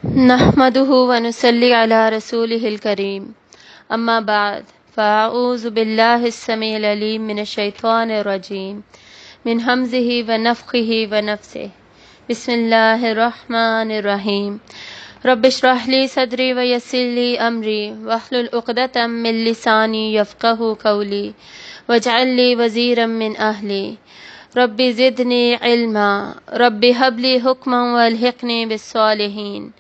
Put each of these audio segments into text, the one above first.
نحمده ونصلي على رسوله الكريم اما بعد فاعوذ بالله السميع العليم من الشيطان الرجيم من همزه ونفخه ونفثه بسم الله الرحمن الرحيم رب اشرح لي صدري ويسر لي امري واحلل عقدة من لساني يفقهوا قولي واجعل لي وزيرا من اهلي رب زدني علما رب هب لي حكما والحقني بالصالحين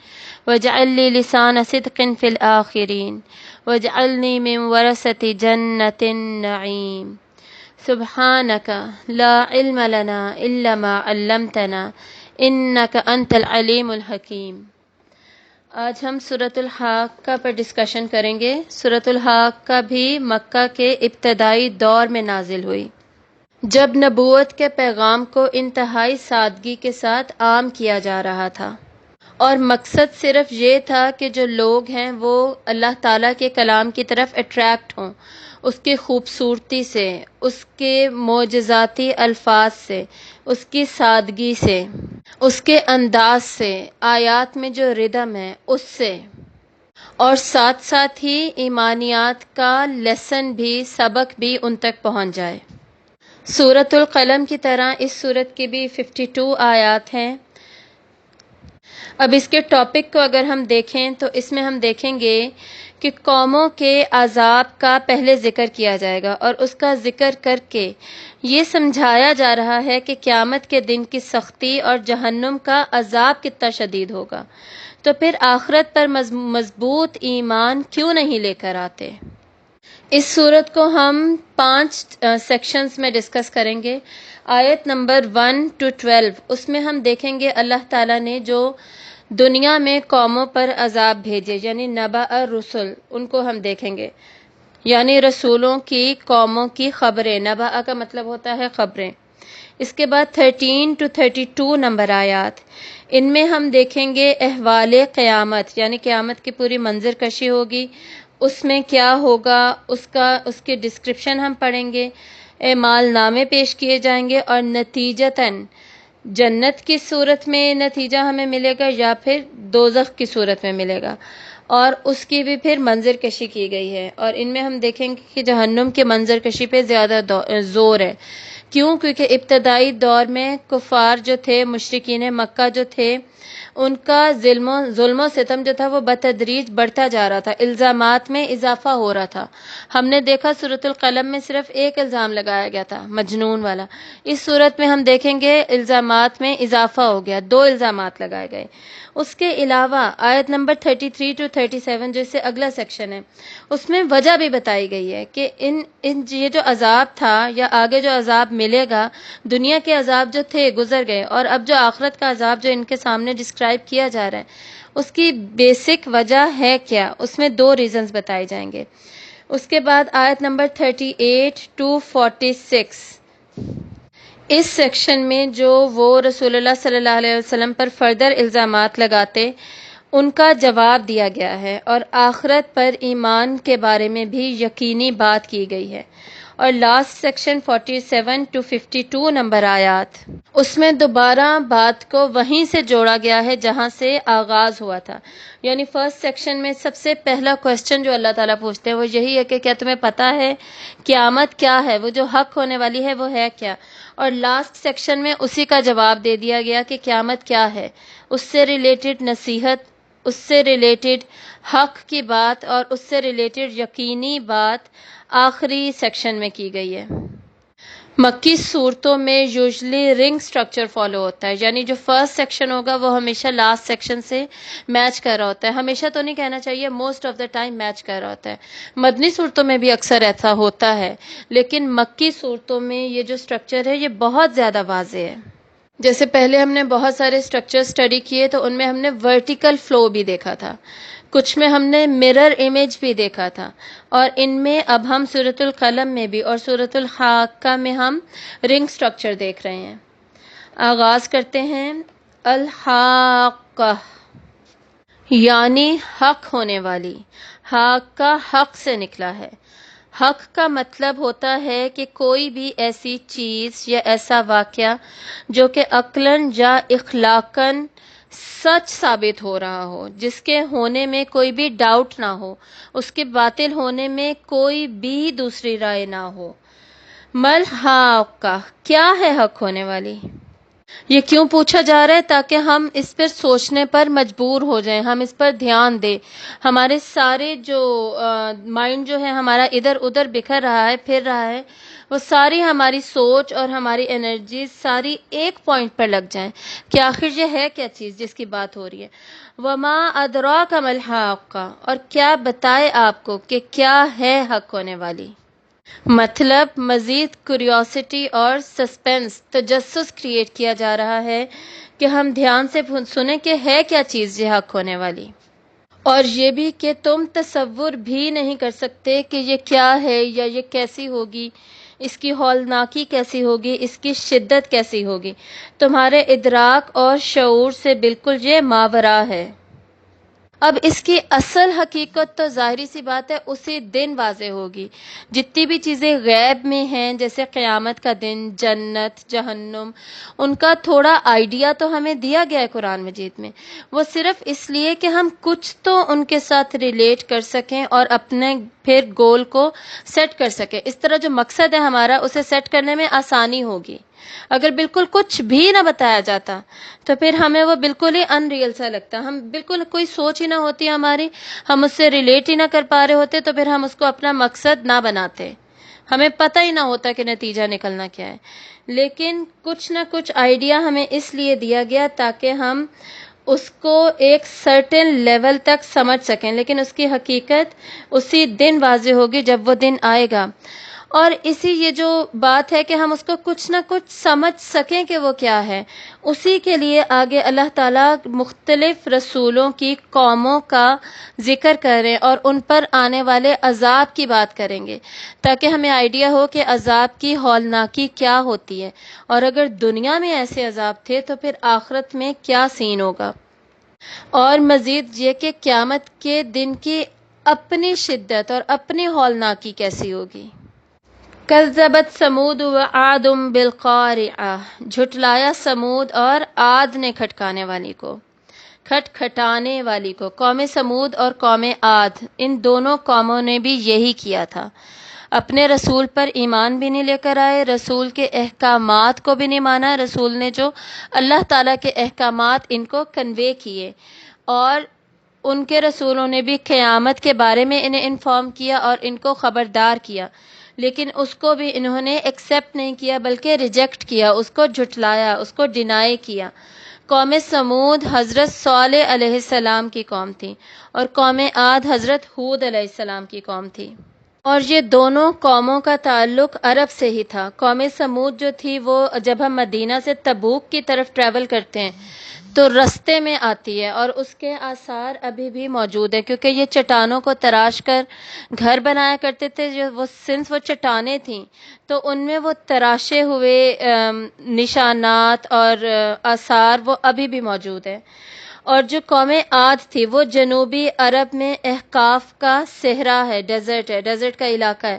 واجعل لي لسان صدق في الآخرين واجعلني من ورثة جنة النعيم سبحانك لا علم لنا إلا ما علمتنا إنك أنت العليم الحكيم۔ آج ہم سورۃ الحاقہ پر ڈسکشن کریں گے۔ سورۃ الحاقہ بھی مکہ کے ابتدائی دور میں نازل ہوئی، جب نبوت کے پیغام کو انتہائی سادگی کے ساتھ عام کیا جا رہا تھا، اور مقصد صرف یہ تھا کہ جو لوگ ہیں وہ اللہ تعالیٰ کے کلام کی طرف اٹریکٹ ہوں، اس کی خوبصورتی سے، اس کے معجزاتی الفاظ سے، اس کی سادگی سے، اس کے انداز سے، آیات میں جو ردم ہے اس سے، اور ساتھ ساتھ ہی ایمانیات کا لیسن بھی، سبق بھی ان تک پہنچ جائے۔ سورۃ القلم کی طرح اس سورت کی بھی 52 آیات ہیں۔ اب اس کے ٹاپک کو اگر ہم دیکھیں تو اس میں ہم دیکھیں گے کہ قوموں کے عذاب کا پہلے ذکر کیا جائے گا، اور اس کا ذکر کر کے یہ سمجھایا جا رہا ہے کہ قیامت کے دن کی سختی اور جہنم کا عذاب کتنا شدید ہوگا، تو پھر آخرت پر مضبوط ایمان کیوں نہیں لے کر آتے۔ اس صورت کو ہم 5 سیکشنز میں ڈسکس کریں گے۔ آیت نمبر 1 to 12 اس میں ہم دیکھیں گے اللہ تعالیٰ نے جو دنیا میں قوموں پر عذاب بھیجے، یعنی نبأ الرسل، ان کو ہم دیکھیں گے، یعنی رسولوں کی قوموں کی خبریں۔ نبأ کا مطلب ہوتا ہے خبریں۔ اس کے بعد 13 to 32 نمبر آیات، ان میں ہم دیکھیں گے احوال قیامت، یعنی قیامت کی پوری منظر کشی ہوگی، اس میں کیا ہوگا اس کی ڈسکرپشن ہم پڑھیں گے، اعمال نامے پیش کیے جائیں گے، اور نتیجتاً جنت کی صورت میں نتیجہ ہمیں ملے گا یا پھر دوزخ کی صورت میں ملے گا، اور اس کی بھی پھر منظر کشی کی گئی ہے۔ اور ان میں ہم دیکھیں گے کہ جہنم کے منظر کشی پہ زیادہ زور ہے۔ کیوں؟ کیونکہ ابتدائی دور میں کفار جو تھے، مشرکین مکہ جو تھے، ان کا ظلم و ستم جو تھا وہ بتدریج بڑھتا جا رہا تھا، الزامات میں اضافہ ہو رہا تھا۔ ہم نے دیکھا سورۃ القلم میں صرف ایک الزام لگایا گیا تھا، مجنون والا۔ اس صورت میں ہم دیکھیں گے الزامات میں اضافہ ہو گیا، 2 الزامات لگائے گئے۔ اس کے علاوہ آیت نمبر 33 to 37 جو اس سے اگلا سیکشن ہے، اس میں وجہ بھی بتائی گئی ہے کہ یہ جو عذاب تھا یا آگے جو عذاب ملے گا، دنیا کے عذاب جو تھے گزر گئے، اور اب جو آخرت کا عذاب جو ان کے سامنے ڈسکرائب کیا جا رہا ہے، اس کی بیسک وجہ ہے کیا، اس میں 2 ریزنز بتائے جائیں گے۔ اس کے بعد آیت نمبر 38 to 46 اس سیکشن میں جو وہ رسول اللہ صلی اللہ علیہ وسلم پر فردر الزامات لگاتے، ان کا جواب دیا گیا ہے، اور آخرت پر ایمان کے بارے میں بھی یقینی بات کی گئی ہے۔ اور لاسٹ سیکشن 47 to 52 نمبر آیات، اس میں دوبارہ بات کو وہیں سے جوڑا گیا ہے جہاں سے آغاز ہوا تھا۔ یعنی فرسٹ سیکشن میں سب سے پہلا کوسچن جو اللہ تعالیٰ پوچھتے ہیں وہ یہی ہے کہ کیا تمہیں پتہ ہے قیامت کیا ہے، وہ جو حق ہونے والی ہے وہ ہے کیا، اور لاسٹ سیکشن میں اسی کا جواب دے دیا گیا کہ قیامت کیا ہے، اس سے ریلیٹڈ نصیحت، اس سے ریلیٹڈ حق کی بات، اور اس سے ریلیٹڈ یقینی بات آخری سیکشن میں کی گئی ہے۔ مکی صورتوں میں یوزلی رنگ سٹرکچر فالو ہوتا ہے، یعنی جو فرسٹ سیکشن ہوگا وہ ہمیشہ لاسٹ سیکشن سے میچ کر رہا ہوتا ہے، ہمیشہ تو نہیں کہنا چاہیے، most of the time match کر رہا ہوتا ہے۔ مدنی صورتوں میں بھی اکثر ایسا ہوتا ہے، لیکن مکی صورتوں میں یہ جو سٹرکچر ہے یہ بہت زیادہ واضح ہے۔ جیسے پہلے ہم نے بہت سارے سٹرکچر اسٹڈی کیے تو ان میں ہم نے ورٹیکل فلو بھی دیکھا تھا، کچھ میں ہم نے مرر امیج بھی دیکھا تھا، اور ان میں اب ہم سورۃ القلم میں بھی اور سورۃ الحاقہ میں ہم رنگ سٹرکچر دیکھ رہے ہیں۔ آغاز کرتے ہیں۔ الحاقہ یعنی حق ہونے والی، حاقہ حق سے نکلا ہے۔ حق کا مطلب ہوتا ہے کہ کوئی بھی ایسی چیز یا ایسا واقعہ جو کہ عقلاً یا اخلاقاً سچ ثابت ہو رہا ہو، جس کے ہونے میں کوئی بھی ڈاؤٹ نہ ہو، اس کے باطل ہونے میں کوئی بھی دوسری رائے نہ ہو۔ مل حق، کیا ہے حق ہونے والی؟ یہ کیوں پوچھا جا رہا ہے؟ تاکہ ہم اس پر سوچنے پر مجبور ہو جائیں، ہم اس پر دھیان دیں۔ ہمارے سارے جو مائنڈ جو ہے ہمارا ادھر ادھر بکھر رہا ہے، پھر رہا ہے، وہ ساری ہماری سوچ اور ہماری انرجی ساری ایک پوائنٹ پر لگ جائیں کہ آخر یہ ہے کیا چیز جس کی بات ہو رہی ہے۔ وما ادراک ما الحق، اور کیا بتائے آپ کو کہ کیا ہے حق ہونے والی۔ مطلب مزید کیوریوسٹی اور سسپینس، تجسس کریٹ کیا جا رہا ہے کہ ہم دھیان سے سنیں کہ ہے کیا چیز یہ حق ہونے والی، اور یہ بھی کہ تم تصور بھی نہیں کر سکتے کہ یہ کیا ہے یا یہ کیسی ہوگی، اس کی ہولناکی کیسی ہوگی، اس کی شدت کیسی ہوگی۔ تمہارے ادراک اور شعور سے بالکل یہ ماورا ہے۔ اب اس کی اصل حقیقت تو ظاہری سی بات ہے اسی دن واضح ہوگی۔ جتنی بھی چیزیں غیب میں ہیں، جیسے قیامت کا دن، جنت، جہنم، ان کا تھوڑا آئیڈیا تو ہمیں دیا گیا ہے قرآن مجید میں، وہ صرف اس لیے کہ ہم کچھ تو ان کے ساتھ ریلیٹ کر سکیں اور اپنے پھر گول کو سیٹ کر سکیں۔ اس طرح جو مقصد ہے ہمارا، اسے سیٹ کرنے میں آسانی ہوگی۔ اگر بالکل کچھ بھی نہ بتایا جاتا تو پھر ہمیں وہ بالکل ہی ان ریئل سا لگتا، ہم بالکل کوئی سوچ ہی نہ ہوتی ہماری، ہم اس سے ریلیٹ ہی نہ کر پا رہے ہوتے، تو پھر ہم اس کو اپنا مقصد نہ بناتے، ہمیں پتہ ہی نہ ہوتا کہ نتیجہ نکلنا کیا ہے۔ لیکن کچھ نہ کچھ آئیڈیا ہمیں اس لیے دیا گیا تاکہ ہم اس کو ایک سرٹن لیول تک سمجھ سکیں، لیکن اس کی حقیقت اسی دن واضح ہوگی جب وہ دن آئے گا۔ اور اسی یہ جو بات ہے کہ ہم اس کو کچھ نہ کچھ سمجھ سکیں کہ وہ کیا ہے، اسی کے لیے آگے اللہ تعالیٰ مختلف رسولوں کی قوموں کا ذکر کریں اور ان پر آنے والے عذاب کی بات کریں گے، تاکہ ہمیں آئیڈیا ہو کہ عذاب کی ہولناکی کیا ہوتی ہے، اور اگر دنیا میں ایسے عذاب تھے تو پھر آخرت میں کیا سین ہوگا۔ اور مزید یہ کہ قیامت کے دن کی اپنی شدت اور اپنی ہولناکی کیسی ہوگی۔ کذبت سمود وعاد بالقارعہ، جھٹلایا سمود اور عاد نے کھٹکانے والی کو، کھٹکھٹانے والی کو۔ قوم سمود اور قوم عاد، ان دونوں قوموں نے بھی یہی کیا تھا، اپنے رسول پر ایمان بھی نہیں لے کر آئے، رسول کے احکامات کو بھی نہیں مانا، رسول نے جو اللہ تعالیٰ کے احکامات ان کو کنوے کیے، اور ان کے رسولوں نے بھی قیامت کے بارے میں انہیں انفارم کیا اور ان کو خبردار کیا، لیکن اس کو بھی انہوں نے ایکسیپٹ نہیں کیا بلکہ ریجیکٹ کیا، اس کو جھٹلایا، اس کو ڈینائی کیا۔ قوم سمود حضرت صالح علیہ السلام کی قوم تھی، اور قوم عاد حضرت ہود علیہ السلام کی قوم تھی، اور یہ دونوں قوموں کا تعلق عرب سے ہی تھا۔ قوم سمود جو تھی وہ جب ہم مدینہ سے تبوک کی طرف ٹریول کرتے ہیں تو رستے میں آتی ہے، اور اس کے آثار ابھی بھی موجود ہیں، کیونکہ یہ چٹانوں کو تراش کر گھر بنایا کرتے تھے، جو وہ چٹانیں تھیں تو ان میں وہ تراشے ہوئے نشانات اور آثار وہ ابھی بھی موجود ہیں۔ اور جو قوم عاد تھی وہ جنوبی عرب میں احقاف کا صحرا ہے، ڈیزرٹ کا علاقہ ہے،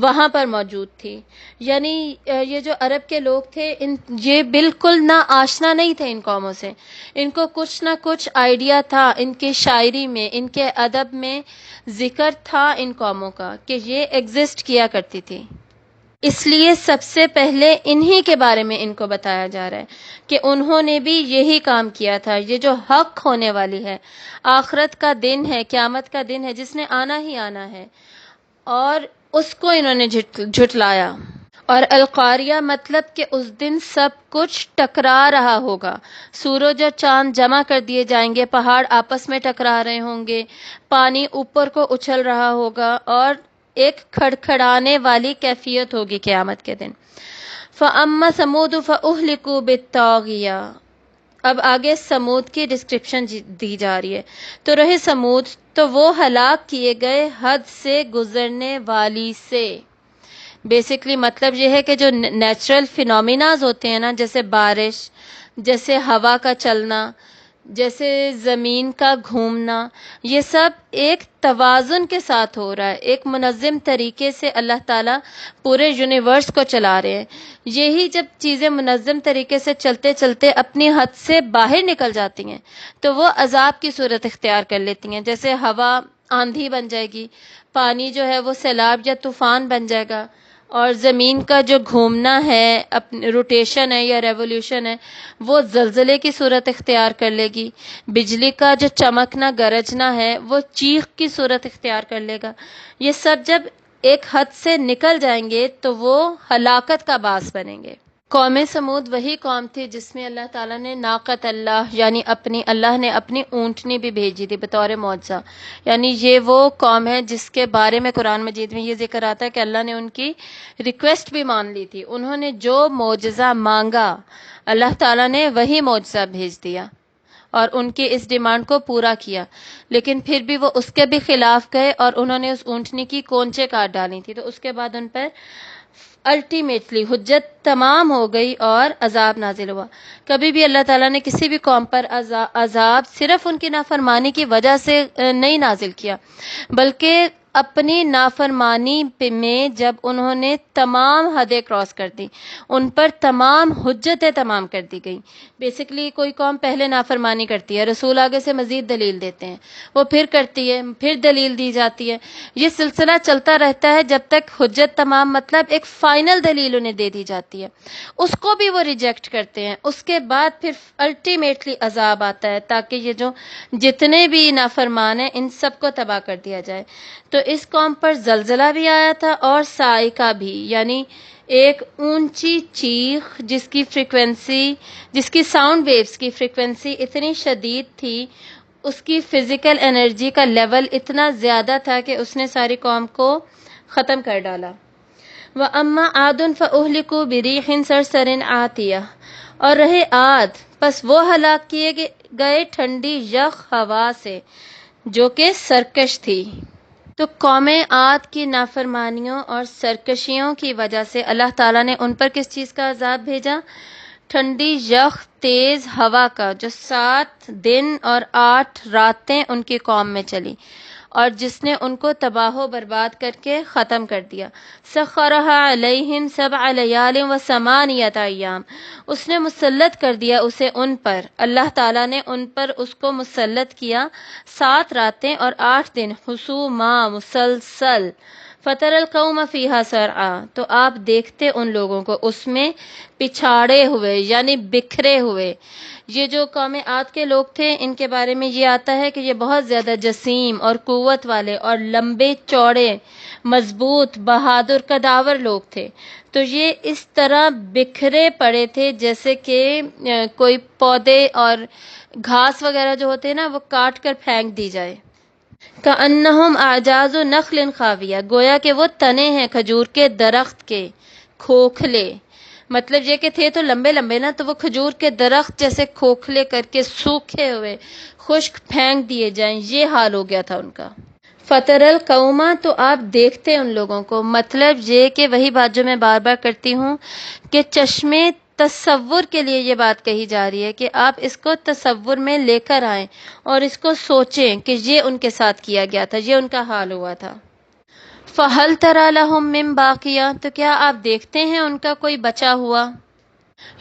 وہاں پر موجود تھی۔ یعنی یہ جو عرب کے لوگ تھے یہ بالکل نہ آشنا نہیں تھے ان قوموں سے، ان کو کچھ نہ کچھ آئیڈیا تھا، ان کی شاعری میں، ان کے ادب میں ذکر تھا ان قوموں کا کہ یہ ایگزسٹ کیا کرتی تھی، اس لیے سب سے پہلے انہی کے بارے میں ان کو بتایا جا رہا ہے کہ انہوں نے بھی یہی کام کیا تھا۔ یہ جو حق ہونے والی ہے، آخرت کا دن ہے، قیامت کا دن ہے جس نے آنا ہی آنا ہے، اور اس کو انہوں نے جھٹلایا۔ اور القاریہ مطلب کہ اس دن سب کچھ ٹکرا رہا ہوگا، سورج اور چاند جمع کر دیے جائیں گے، پہاڑ آپس میں ٹکرا رہے ہوں گے، پانی اوپر کو اچھل رہا ہوگا، اور ایک کھڑکھڑانے والی کیفیت ہوگی قیامت کے دن۔ فَأَمَّا ثَمُودُ فَأُهْلِكُوا بِالطَّاغِيَةِ، اب آگے سمود کی ڈسکرپشن دی جا رہی ہے۔ تو رہے سمود، تو وہ ہلاک کیے گئے حد سے گزرنے والی سے۔ بیسکلی مطلب یہ ہے کہ جو نیچرل فینومیناز ہوتے ہیں نا، جیسے بارش، جیسے ہوا کا چلنا، جیسے زمین کا گھومنا، یہ سب ایک توازن کے ساتھ ہو رہا ہے، ایک منظم طریقے سے اللہ تعالیٰ پورے یونیورس کو چلا رہے ہیں۔ یہی جب چیزیں منظم طریقے سے چلتے چلتے اپنی حد سے باہر نکل جاتی ہیں تو وہ عذاب کی صورت اختیار کر لیتی ہیں، جیسے ہوا آندھی بن جائے گی، پانی جو ہے وہ سیلاب یا طوفان بن جائے گا، اور زمین کا جو گھومنا ہے، روٹیشن ہے یا ریولیوشن ہے، وہ زلزلے کی صورت اختیار کر لے گی، بجلی کا جو چمکنا گرجنا ہے وہ چیخ کی صورت اختیار کر لے گا۔ یہ سب جب ایک حد سے نکل جائیں گے تو وہ ہلاکت کا باعث بنیں گے۔ قوم سمود وہی قوم تھی جس میں اللہ تعالیٰ نے ناقت اللہ یعنی اللہ نے اپنی اونٹنی بھی بھیجی تھی بطور معجزہ، یعنی یہ وہ قوم ہے جس کے بارے میں قرآن مجید میں یہ ذکر آتا ہے کہ اللہ نے ان کی ریکویسٹ بھی مان لی تھی، انہوں نے جو معجزہ مانگا اللہ تعالیٰ نے وہی معجزہ بھیج دیا اور ان کی اس ڈیمانڈ کو پورا کیا، لیکن پھر بھی وہ اس کے بھی خلاف گئے اور انہوں نے اس اونٹنی کی کونچے کاٹ ڈالی تھی، تو اس کے بعد ان پر الٹیمیٹلی حجت تمام ہو گئی اور عذاب نازل ہوا۔ کبھی بھی اللہ تعالیٰ نے کسی بھی قوم پر عذاب صرف ان کی نافرمانی کی وجہ سے نہیں نازل کیا، بلکہ اپنی نافرمانی میں جب انہوں نے تمام حدیں کراس کر دی، ان پر تمام حجتیں تمام کر دی گئی۔ بیسیکلی کوئی قوم پہلے نافرمانی کرتی ہے، رسول آگے سے مزید دلیل دیتے ہیں، وہ پھر کرتی ہے، پھر دلیل دی جاتی ہے، یہ سلسلہ چلتا رہتا ہے جب تک حجت تمام مطلب ایک فائنل دلیل انہیں دے دی جاتی ہے، اس کو بھی وہ ریجیکٹ کرتے ہیں، اس کے بعد پھر الٹیمیٹلی عذاب آتا ہے تاکہ یہ جو جتنے بھی نافرمان ہیں ان سب کو تباہ کر دیا جائے۔ تو اس قوم پر زلزلہ بھی آیا تھا اور صاعقہ بھی، یعنی ایک اونچی چیخ جس کی ساؤنڈ ویوز کی فریکوینسی اتنی شدید تھی، اس کی فزیکل انرجی کا لیول اتنا زیادہ تھا کہ اس نے ساری قوم کو ختم کر ڈالا۔ وَأَمَّا عَادٌ فَأُهْلِكُوا بِرِيحٍ صَرْصَرٍ عَاتِيَةٍ، اور رہے عاد، پس وہ ہلاک کیے گئے ٹھنڈی یخ ہوا سے جو کہ سرکش تھی۔ تو قوم عاد کی نافرمانیوں اور سرکشیوں کی وجہ سے اللہ تعالیٰ نے ان پر کس چیز کا عذاب بھیجا؟ ٹھنڈی یخ تیز ہوا کا، جو 7 دن اور 8 راتیں ان کی قوم میں چلی اور جس نے ان کو تباہ و برباد کر کے ختم کر دیا۔ سخرها علیہم 7 لیال و8 ایام، اس نے مسلط کر دیا اسے ان پر، اللہ تعالیٰ نے ان پر اس کو مسلط کیا 7 راتیں اور 8 دن حسوما مسلسل۔ فَتَرَى الْقَوْمَ فِيهَا سَرْعَىٰ، تو آپ دیکھتے ان لوگوں کو اس میں پچھاڑے ہوئے یعنی بکھرے ہوئے۔ یہ جو قوم عاد کے لوگ تھے ان کے بارے میں یہ آتا ہے کہ یہ بہت زیادہ جسیم اور قوت والے اور لمبے چوڑے مضبوط بہادر قداور لوگ تھے، تو یہ اس طرح بکھرے پڑے تھے جیسے کہ کوئی پودے اور گھاس وغیرہ جو ہوتے ہیں نا وہ کاٹ کر پھینک دی جائے۔ کأنہم اعجاز نخل خاویہ، گویا کہ وہ تنے ہیں کھجور کے درخت کے کھوکھلے، مطلب یہ کہ تھے تو لمبے لمبے نا، تو وہ کھجور کے درخت جیسے کھوکھلے کر کے سوکھے ہوئے خشک پھینک دیے جائیں، یہ حال ہو گیا تھا ان کا۔ فَتَرَى الْقَوْمَ، تو آپ دیکھتے ان لوگوں کو، مطلب یہ کہ وہی بات جو میں بار بار کرتی ہوں کہ چشمے تصور کے لیے یہ بات کہی جا رہی ہے کہ آپ اس کو تصور میں لے کر آئیں اور اس کو سوچیں کہ یہ ان کے ساتھ کیا گیا تھا، یہ ان کا حال ہوا تھا۔ فَهَلْ تَرَى لَهُم مِّن بَاقِيَةٍ، تو کیا آپ دیکھتے ہیں ان کا کوئی بچا ہوا؟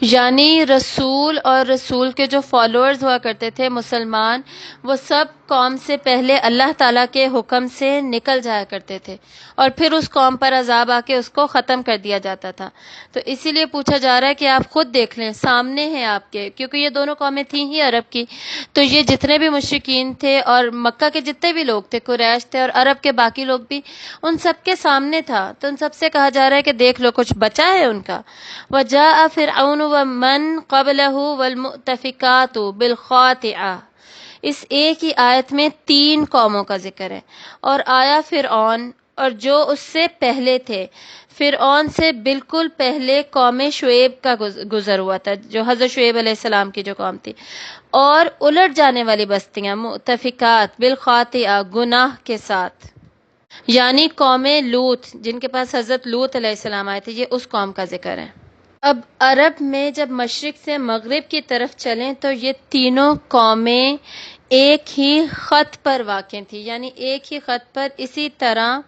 یعنی رسول اور رسول کے جو فالوورز ہوا کرتے تھے مسلمان، وہ سب قوم سے پہلے اللہ تعالیٰ کے حکم سے نکل جایا کرتے تھے اور پھر اس قوم پر عذاب آ کے اس کو ختم کر دیا جاتا تھا۔ تو اسی لیے پوچھا جا رہا ہے کہ آپ خود دیکھ لیں، سامنے ہیں آپ کے، کیونکہ یہ دونوں قومیں تھیں ہی عرب کی، تو یہ جتنے بھی مشرکین تھے اور مکہ کے جتنے بھی لوگ تھے، قریش تھے اور عرب کے باقی لوگ بھی، ان سب کے سامنے تھا، تو ان سب سے کہا جا رہا ہے کہ دیکھ لو کچھ بچا ہے ان کا۔ وَجَاءَ فِرْعَوْنُ وَمَنْ قَبْلَهُ وَالْمُؤْتَفِكَاتُ بِالْخَاطِئَةِ، اس ایک ہی آیت میں 3 قوموں کا ذکر ہے، اور آیا فرعون اور جو اس سے پہلے تھے، فرعون سے بالکل پہلے قوم شعیب کا گزر ہوا تھا، جو حضرت شعیب علیہ السلام کی جو قوم تھی، اور الٹ جانے والی بستیاں مؤتفکات بالخاطئہ، گناہ کے ساتھ، یعنی قوم لوط جن کے پاس حضرت لوط علیہ السلام آئے تھے، یہ اس قوم کا ذکر ہے۔ اب عرب میں جب مشرق سے مغرب کی طرف چلیں تو یہ تینوں قومیں ایک ہی خط پر واقع تھی، یعنی ایک ہی خط پر اسی طرح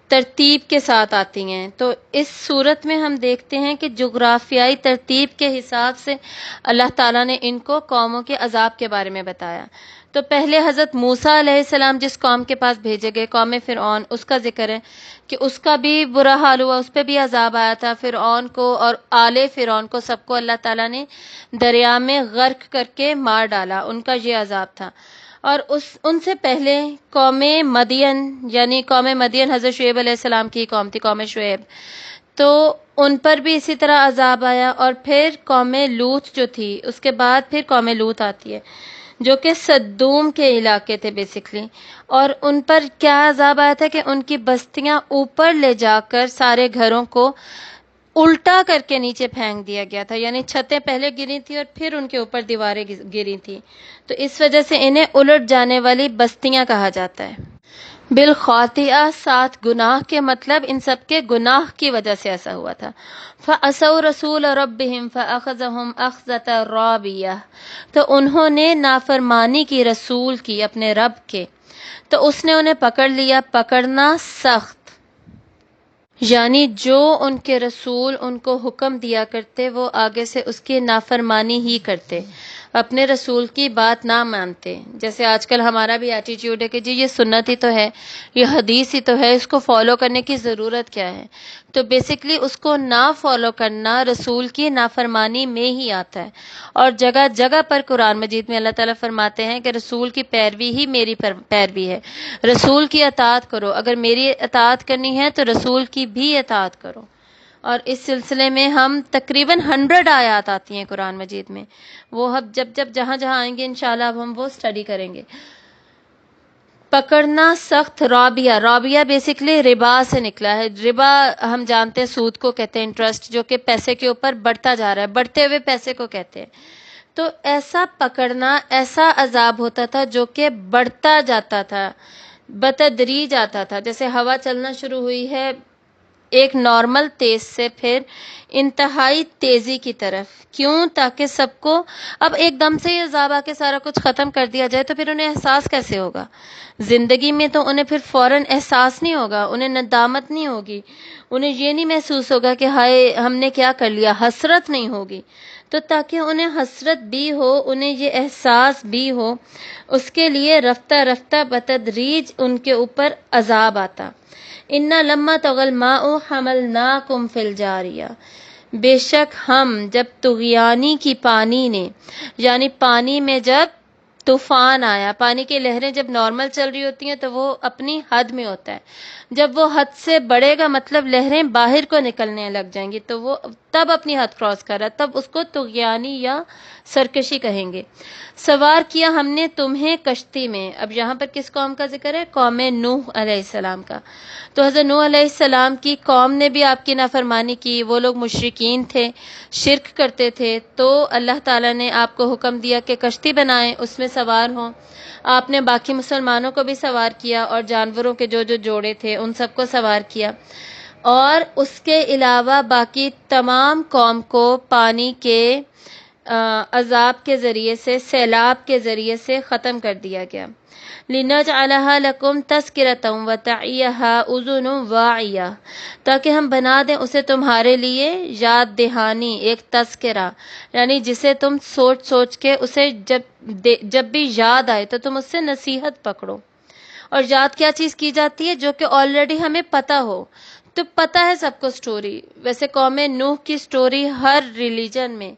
ترتیب کے ساتھ آتی ہیں۔ تو اس صورت میں ہم دیکھتے ہیں کہ جغرافیائی ترتیب کے حساب سے اللہ تعالیٰ نے ان کو قوموں کے عذاب کے بارے میں بتایا۔ تو پہلے حضرت موسیٰ علیہ السلام جس قوم کے پاس بھیجے گئے، قوم فرعون، اس کا ذکر ہے کہ اس کا بھی برا حال ہوا، اس پہ بھی عذاب آیا تھا۔ فرعون کو اور آل فرعون کو سب کو اللہ تعالیٰ نے دریا میں غرق کر کے مار ڈالا، ان کا یہ عذاب تھا۔ اور ان سے پہلے قوم مدین، یعنی قوم مدین حضرت شعیب علیہ السلام کی قوم تھی، قوم شعیب، تو ان پر بھی اسی طرح عذاب آیا۔ اور پھر قوم لوط جو تھی، اس کے بعد پھر قوم لوط آتی ہے جو کہ صدوم کے علاقے تھے بیسکلی، اور ان پر کیا عذاب آیا تھا کہ ان کی بستیاں اوپر لے جا کر سارے گھروں کو الٹا کر کے نیچے پھینک دیا گیا تھا، یعنی چھتیں پہلے گری تھی اور پھر ان کے اوپر دیواریں گری تھی، تو اس وجہ سے انہیں الٹ جانے والی بستیاں کہا جاتا ہے۔ بالخاطئہ، ساتھ گناہ کے مطلب ان سب کے گناہ کی وجہ سے ایسا ہوا تھا۔ فَعَصَوْا رَسُولَ رَبِّهِمْ فَأَخَذَهُمْ أَخْذَةً رَابِيَةً، تو انہوں نے نافرمانی کی رسول کی اپنے رب کے، تو اس نے انہیں پکڑ لیا پکڑنا سخت، یعنی جو ان کے رسول ان کو حکم دیا کرتے وہ آگے سے اس کی نافرمانی ہی کرتے، اپنے رسول کی بات نہ مانتے۔ جیسے آج کل ہمارا بھی ایٹیٹیوڈ ہے کہ جی یہ سنت ہی تو ہے، یہ حدیث ہی تو ہے، اس کو فالو کرنے کی ضرورت کیا ہے؟ تو بیسکلی اس کو نہ فالو کرنا رسول کی نافرمانی میں ہی آتا ہے۔ اور جگہ جگہ پر قرآن مجید میں اللہ تعالیٰ فرماتے ہیں کہ رسول کی پیروی ہی میری پیروی ہے، رسول کی اطاعت کرو، اگر میری اطاعت کرنی ہے تو رسول کی بھی اطاعت کرو۔ اور اس سلسلے میں ہم تقریباً 100 آیات آتی ہیں قرآن مجید میں، وہ اب جب جہاں آئیں گے انشاءاللہ اب ہم وہ اسٹڈی کریں گے۔ پکڑنا سخت، رابیہ بیسکلی ربا سے نکلا ہے۔ ربا ہم جانتے ہیں سود کو کہتے ہیں، انٹرسٹ، جو کہ پیسے کے اوپر بڑھتا جا رہا ہے، بڑھتے ہوئے پیسے کو کہتے ہیں۔ تو ایسا پکڑنا، ایسا عذاب ہوتا تھا جو کہ بڑھتا جاتا تھا، بتدریج آتا تھا، جیسے ہوا چلنا شروع ہوئی ہے ایک نارمل تیز سے پھر انتہائی تیزی کی طرف۔ کیوں؟ تاکہ سب کو اب ایک دم سے یہ عذاب آ کے سارا کچھ ختم کر دیا جائے تو پھر انہیں احساس کیسے ہوگا؟ زندگی میں تو انہیں پھر فوراً احساس نہیں ہوگا، انہیں ندامت نہیں ہوگی، انہیں یہ نہیں محسوس ہوگا کہ ہائے ہم نے کیا کر لیا، حسرت نہیں ہوگی۔ تو تاکہ انہیں حسرت بھی ہو، انہیں یہ احساس بھی ہو، اس کے لیے رفتہ رفتہ بتدریج ان کے اوپر عذاب آتا۔ اِنَّ لَمَّا طَغَى الْمَاءُ حَمَلْنَاكُمْ فِي الْجَارِيَةِ، بے شک ہم جب طغیانی کی پانی نے، یعنی پانی میں جب طوفان آیا، پانی کی لہریں جب نارمل چل رہی ہوتی ہیں تو وہ اپنی حد میں ہوتا ہے، جب وہ حد سے بڑھے گا مطلب لہریں باہر کو نکلنے لگ جائیں گی تو وہ تب اپنی حد کراس کر رہا ہے، تب اس کو طغیانی یا سرکشی کہیں گے۔ سوار کیا ہم نے تمہیں کشتی میں، اب یہاں پر کس قوم کا ذکر ہے؟ قوم نوح علیہ السلام کا۔ تو حضرت نوح علیہ السلام کی قوم نے بھی آپ کی نافرمانی کی، وہ لوگ مشرکین تھے، شرک کرتے تھے، تو اللہ تعالیٰ نے آپ کو حکم دیا کہ کشتی بنائیں، اس میں سوار ہوں۔ آپ نے باقی مسلمانوں کو بھی سوار کیا اور جانوروں کے جو جوڑے تھے ان سب کو سوار کیا، اور اس کے علاوہ باقی تمام قوم کو پانی کے عذاب کے ذریعے سے، سیلاب کے ذریعے سے ختم کر دیا گیا۔ لِنَجْعَلَهَا لَكُمْ تَذْكِرَةً وَتَعِيَهَا أُذُنٌ وَاعِيَةٌ، تاکہ ہم بنا دیں اسے تمہارے لیے یاد دہانی، ایک تذکرہ، یعنی جسے تم سوچ سوچ کے اسے جب بھی یاد آئے تو تم اس سے نصیحت پکڑو۔ اور یاد کیا چیز کی جاتی ہے؟ جو کہ آلریڈی ہمیں پتہ ہو، تو پتہ ہے سب کو سٹوری۔ ویسے قوم نوح کی سٹوری ہر ریلیجن میں،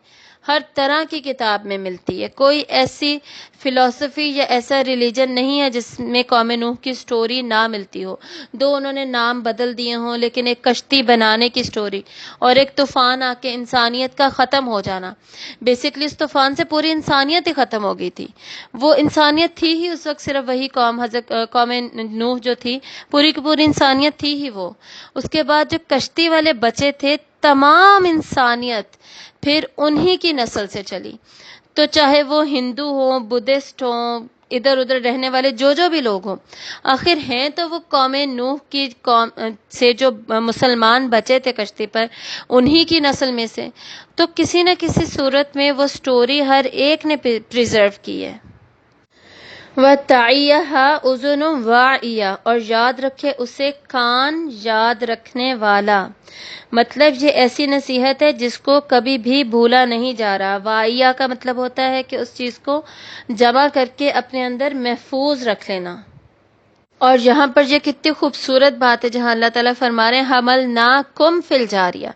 ہر طرح کی کتاب میں ملتی ہے، کوئی ایسی فلسفی یا ایسا ریلیجن نہیں ہے جس میں قوم نوح کی سٹوری نہ ملتی ہو۔ دو انہوں نے نام بدل دیے ہوں، لیکن ایک کشتی بنانے کی سٹوری اور ایک طوفان آ کے انسانیت کا ختم ہو جانا۔ بیسکلی اس طوفان سے پوری انسانیت ہی ختم ہو گئی تھی، وہ انسانیت تھی ہی اس وقت صرف وہی قوم، قوم نوح جو تھی پوری کی پوری انسانیت تھی ہی وہ۔ اس کے بعد جو کشتی والے بچے تھے، تمام انسانیت پھر انہی کی نسل سے چلی، تو چاہے وہ ہندو ہوں، بدھسٹ ہوں، ادھر ادھر رہنے والے جو بھی لوگ ہوں، آخر ہیں تو وہ قوم نوح کی قوم سے جو مسلمان بچے تھے کشتی پر، انہی کی نسل میں سے، تو کسی نہ کسی صورت میں وہ سٹوری ہر ایک نے پریزرو کی ہے۔ وَتَعِيَّهَا أُذُنٌ وَاعِيَةٌ، اور یاد رکھے اسے کان یاد رکھنے والا، مطلب یہ ایسی نصیحت ہے جس کو کبھی بھی بھولا نہیں جا رہا۔ واعیہ کا مطلب ہوتا ہے کہ اس چیز کو جمع کر کے اپنے اندر محفوظ رکھ لینا۔ اور یہاں پر یہ کتنی خوبصورت بات ہے جہاں اللہ تعالیٰ فرما رہے ہیں حَمَلْنَاكُمْ فِي الْجَارِيَةِ،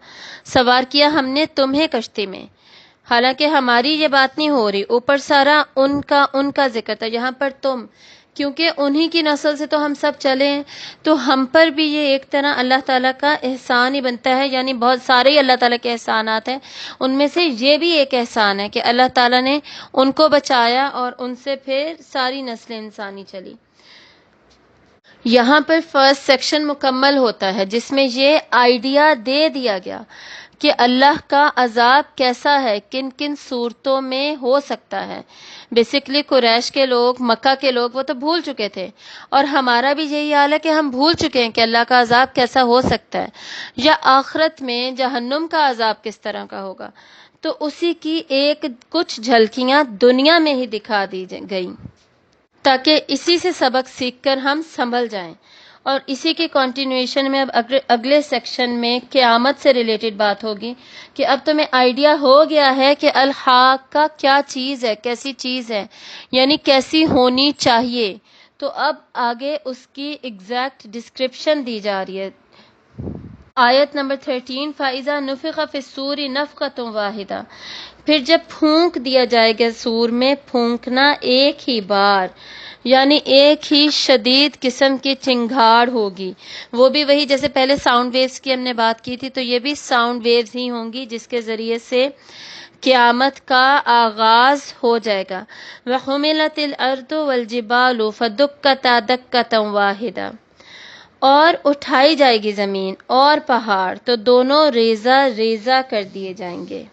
سوار کیا ہم نے تمہیں کشتی میں، حالانکہ ہماری یہ بات نہیں ہو رہی، اوپر سارا ان کا ذکر تھا، یہاں پر تم، کیونکہ انہی کی نسل سے تو ہم سب چلے ہیں، تو ہم پر بھی یہ ایک طرح اللہ تعالیٰ کا احسان ہی بنتا ہے، یعنی بہت سارے ہی اللہ تعالیٰ کے احسانات ہیں، ان میں سے یہ بھی ایک احسان ہے کہ اللہ تعالیٰ نے ان کو بچایا اور ان سے پھر ساری نسل انسانی چلی۔ یہاں پر فرسٹ سیکشن مکمل ہوتا ہے جس میں یہ آئیڈیا دے دیا گیا کہ اللہ کا عذاب کیسا ہے، کن کن صورتوں میں ہو سکتا ہے۔ بیسیکلی قریش کے لوگ، مکہ کے لوگ، وہ تو بھول چکے تھے، اور ہمارا بھی یہی حال ہے کہ ہم بھول چکے ہیں کہ اللہ کا عذاب کیسا ہو سکتا ہے، یا آخرت میں جہنم کا عذاب کس طرح کا ہوگا، تو اسی کی کچھ جھلکیاں دنیا میں ہی دکھا دی گئیں تاکہ اسی سے سبق سیکھ کر ہم سنبھل جائیں۔ اور اسی کے کنٹینیویشن میں اب اگلے سیکشن میں قیامت سے ریلیٹڈ بات ہوگی کہ اب تمہیں آئیڈیا ہو گیا ہے کہ الحاقہ کیا چیز ہے، کیسی چیز ہے، یعنی کیسی ہونی چاہیے، تو اب آگے اس کی ایگزیکٹ ڈسکرپشن دی جا رہی ہے۔ آیت نمبر 13 فَإِذَا نُفِخَ فِي الصُّورِ نَفْخَةٌ وَاحِدَةٌ، پھر جب پھونک دیا جائے گا سور میں، پھونکنا ایک ہی بار، یعنی ایک ہی شدید قسم کی چنگھاڑ ہوگی، وہ بھی وہی جیسے پہلے ساؤنڈ ویوز کی ہم نے بات کی تھی، تو یہ بھی ساؤنڈ ویوز ہی ہوں گی جس کے ذریعے سے قیامت کا آغاز ہو جائے گا۔ وَحُمِلَتِ الْأَرْضُ وَالْجِبَالُ فَدُكَّتَا دَكَّةً وَاحِدَةً، اور اٹھائی جائے گی زمین اور پہاڑ، تو دونوں ریزہ ریزہ کر دیے جائیں گے۔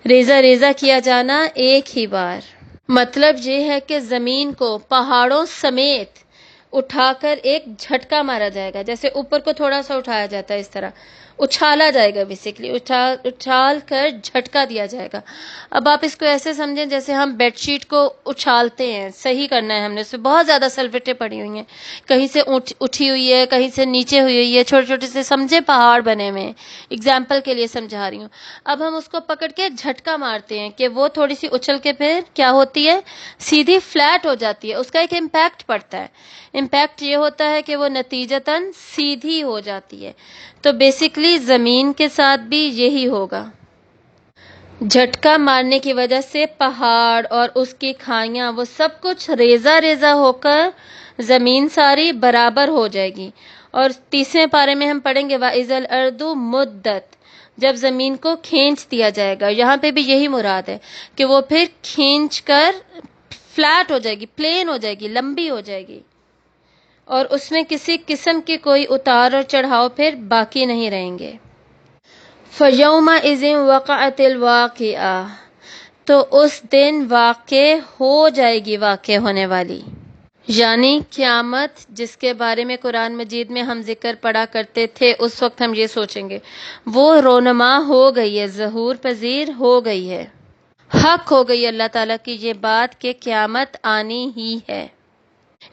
ریزہ ریزہ کیا جانا ایک ہی بار، مطلب یہ ہے کہ زمین کو پہاڑوں سمیت اٹھا کر ایک جھٹکا مارا جائے گا، جیسے اوپر کو تھوڑا سا اٹھایا جاتا ہے اس طرح اچھالا جائے گا، بیسیکلی اچھال کر جھٹکا دیا جائے گا۔ اب آپ اس کو ایسے سمجھیں جیسے ہم بیڈ شیٹ کو اچھالتے ہیں، صحیح کرنا ہے ہم نے، اس میں بہت زیادہ سلوٹیں پڑی ہوئی ہیں، کہیں سے اٹھی ہوئی ہے، کہیں سے نیچے ہوئی ہے، چھوٹے چھوٹے سے سمجھے پہاڑ بنے ہوئے ہیں، اگزامپل کے لیے سمجھا رہی ہوں۔ اب ہم اس کو پکڑ کے جھٹکا مارتے ہیں کہ وہ تھوڑی سی اچھل کے پھر کیا ہوتی ہے، سیدھی فلیٹ ہو جاتی ہے، اس کا ایک امپیکٹ پڑتا ہے، امپیکٹ یہ ہوتا ہے کہ وہ نتیجتاً سیدھی ہو جاتی ہے، تو بیسیکلی زمین کے ساتھ بھی یہی ہوگا، جھٹکا مارنے کی وجہ سے پہاڑ اور اس کی کھائیاں وہ سب کچھ ریزہ ریزہ ہو کر زمین ساری برابر ہو جائے گی۔ اور تیسرے پارے میں ہم پڑھیں گے وَإِذَا الْأَرْضُ مُدَّتْ، جب زمین کو کھینچ دیا جائے گا، یہاں پہ بھی یہی مراد ہے کہ وہ پھر کھینچ کر فلیٹ ہو جائے گی، پلین ہو جائے گی، لمبی ہو جائے گی، اور اس میں کسی قسم کی کوئی اتار اور چڑھاؤ پھر باقی نہیں رہیں گے۔ فَيَوْمَئِذٍ وَقَعَتِ الْوَاقِعَةُ، تو اس دن واقع ہو جائے گی واقع ہونے والی، یعنی قیامت جس کے بارے میں قرآن مجید میں ہم ذکر پڑھا کرتے تھے، اس وقت ہم یہ سوچیں گے وہ رونما ہو گئی ہے، ظہور پذیر ہو گئی ہے، حق ہو گئی اللہ تعالیٰ کی یہ بات کہ قیامت آنی ہی ہے۔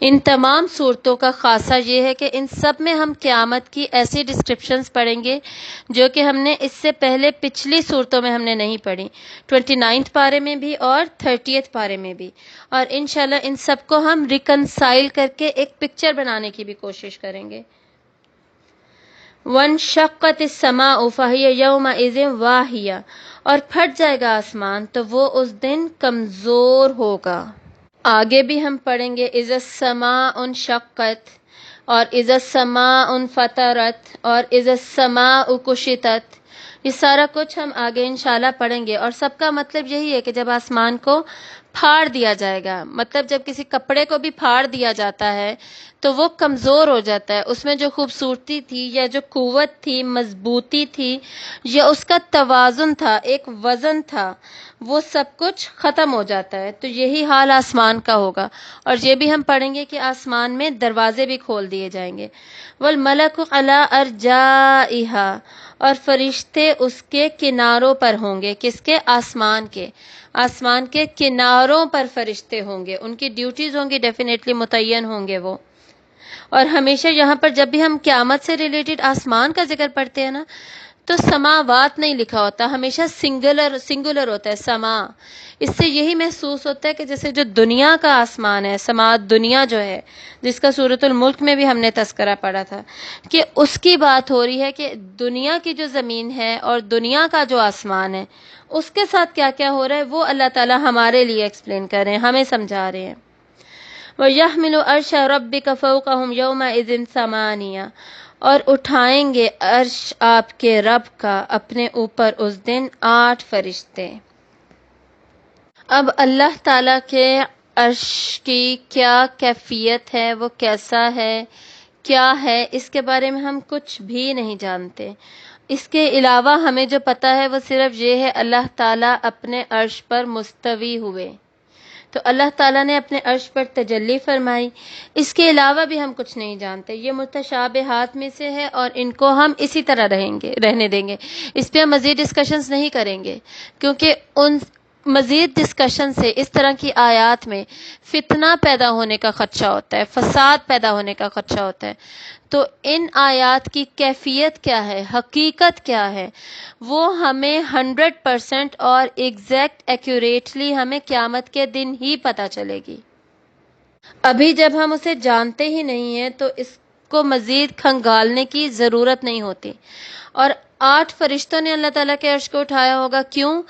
ان تمام صورتوں کا خاصہ یہ ہے کہ ان سب میں ہم قیامت کی ایسی ڈسکرپشنز پڑھیں گے جو کہ ہم نے اس سے پہلے پچھلی صورتوں میں ہم نے نہیں پڑھی، 29 پارے میں بھی اور 30 پارے میں بھی، اور انشاءاللہ ان سب کو ہم ریکنسائل کر کے ایک پکچر بنانے کی بھی کوشش کریں گے۔ وَانشَقَّتِ السَّمَاءُ فَهِيَ يَوْمَئِذٍ وَاهِيَةٌ، اور پھٹ جائے گا آسمان تو وہ اس دن کمزور ہوگا۔ آگے بھی ہم پڑھیں گے اذا السماء انشقت، اور اذا السماء انفطرت، اور اذا السماء کشطت، یہ سارا کچھ ہم آگے انشاءاللہ پڑھیں گے، اور سب کا مطلب یہی ہے کہ جب آسمان کو پھاڑ دیا جائے گا، مطلب جب کسی کپڑے کو بھی پھاڑ دیا جاتا ہے تو وہ کمزور ہو جاتا ہے، اس میں جو خوبصورتی تھی یا جو قوت تھی، مضبوطی تھی، یا اس کا توازن تھا، ایک وزن تھا، وہ سب کچھ ختم ہو جاتا ہے. تو یہی حال آسمان کا ہوگا. اور یہ بھی ہم پڑھیں گے کہ آسمان میں دروازے بھی کھول دیے جائیں گے. والملک علی ارجائہا، اور فرشتے اس کے کناروں پر ہوں گے. کس کے؟ آسمان کے. آسمان کے کناروں پر فرشتے ہوں گے. ان کی ڈیوٹیز ہوں گی، ڈیفینیٹلی متعین ہوں گے وہ. اور ہمیشہ یہاں پر جب بھی ہم قیامت سے ریلیٹڈ آسمان کا ذکر پڑھتے ہیں نا، تو سماوات نہیں لکھا ہوتا، ہمیشہ سنگولر ہوتا ہے، سما. اس سے یہی محسوس ہوتا ہے کہ جیسے جو دنیا کا آسمان ہے، سماعت دنیا جو ہے، جس کا سورۃ الملک میں بھی ہم نے تذکرہ پڑھا تھا کہ اس کی بات ہو رہی ہے کہ دنیا کی جو زمین ہے اور دنیا کا جو آسمان ہے، اس کے ساتھ کیا کیا ہو رہا ہے وہ اللہ تعالیٰ ہمارے لیے ایکسپلین کر رہے ہیں، ہمیں سمجھا رہے ہیں. وَيَحْمِلُ عَرْشَ رَبِّكَ فَوْقَهُمْ يَوْمَئِذٍ ثَمَانِيَةٌ، اور اٹھائیں گے عرش آپ کے رب کا اپنے اوپر اس دن 8 فرشتے. اب اللہ تعالیٰ کے عرش کی کیا کیفیت ہے، وہ کیسا ہے، کیا ہے، اس کے بارے میں ہم کچھ بھی نہیں جانتے. اس کے علاوہ ہمیں جو پتہ ہے وہ صرف یہ ہے اللہ تعالیٰ اپنے عرش پر مستوی ہوئے. تو اللہ تعالیٰ نے اپنے عرش پر تجلی فرمائی. اس کے علاوہ بھی ہم کچھ نہیں جانتے. یہ متشابہات میں سے ہے اور ان کو ہم اسی طرح رہنے دیں گے. اس پہ ہم مزید ڈسکشنز نہیں کریں گے، کیونکہ ان مزید ڈسکشن سے اس طرح کی آیات میں فتنہ پیدا ہونے کا خدشہ ہوتا ہے، فساد پیدا ہونے کا خدشہ ہوتا ہے. تو ان آیات کی کیفیت کیا ہے، حقیقت کیا ہے، وہ ہمیں 100% اور ایگزیکٹ ایکوریٹلی ہمیں قیامت کے دن ہی پتہ چلے گی. ابھی جب ہم اسے جانتے ہی نہیں ہیں تو اس کو مزید کھنگالنے کی ضرورت نہیں ہوتی. اور 8 فرشتوں نے اللہ تعالیٰ کے عرش کو اٹھایا ہوگا. کیوں؟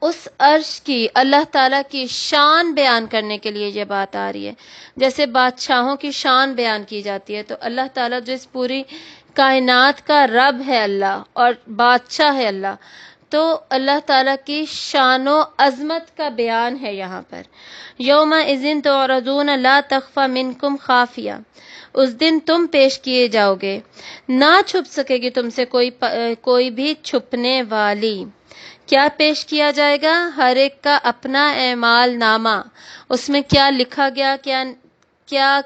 اس عرش کی، اللہ تعالیٰ کی شان بیان کرنے کے لیے یہ بات آ رہی ہے. جیسے بادشاہوں کی شان بیان کی جاتی ہے، تو اللہ تعالیٰ جو اس پوری کائنات کا رب ہے اللہ اور بادشاہ ہے اللہ، تو اللہ تعالیٰ کی شان و عظمت کا بیان ہے یہاں پر. یومئذ تعرضون لا تخفی منکم خافیہ، اس دن تم پیش کیے جاؤ گے، نہ چھپ سکے گی تم سے کوئی بھی چھپنے والی. کیا پیش کیا جائے گا؟ ہر ایک کا اپنا اعمال نامہ، اس میں کیا لکھا گیا،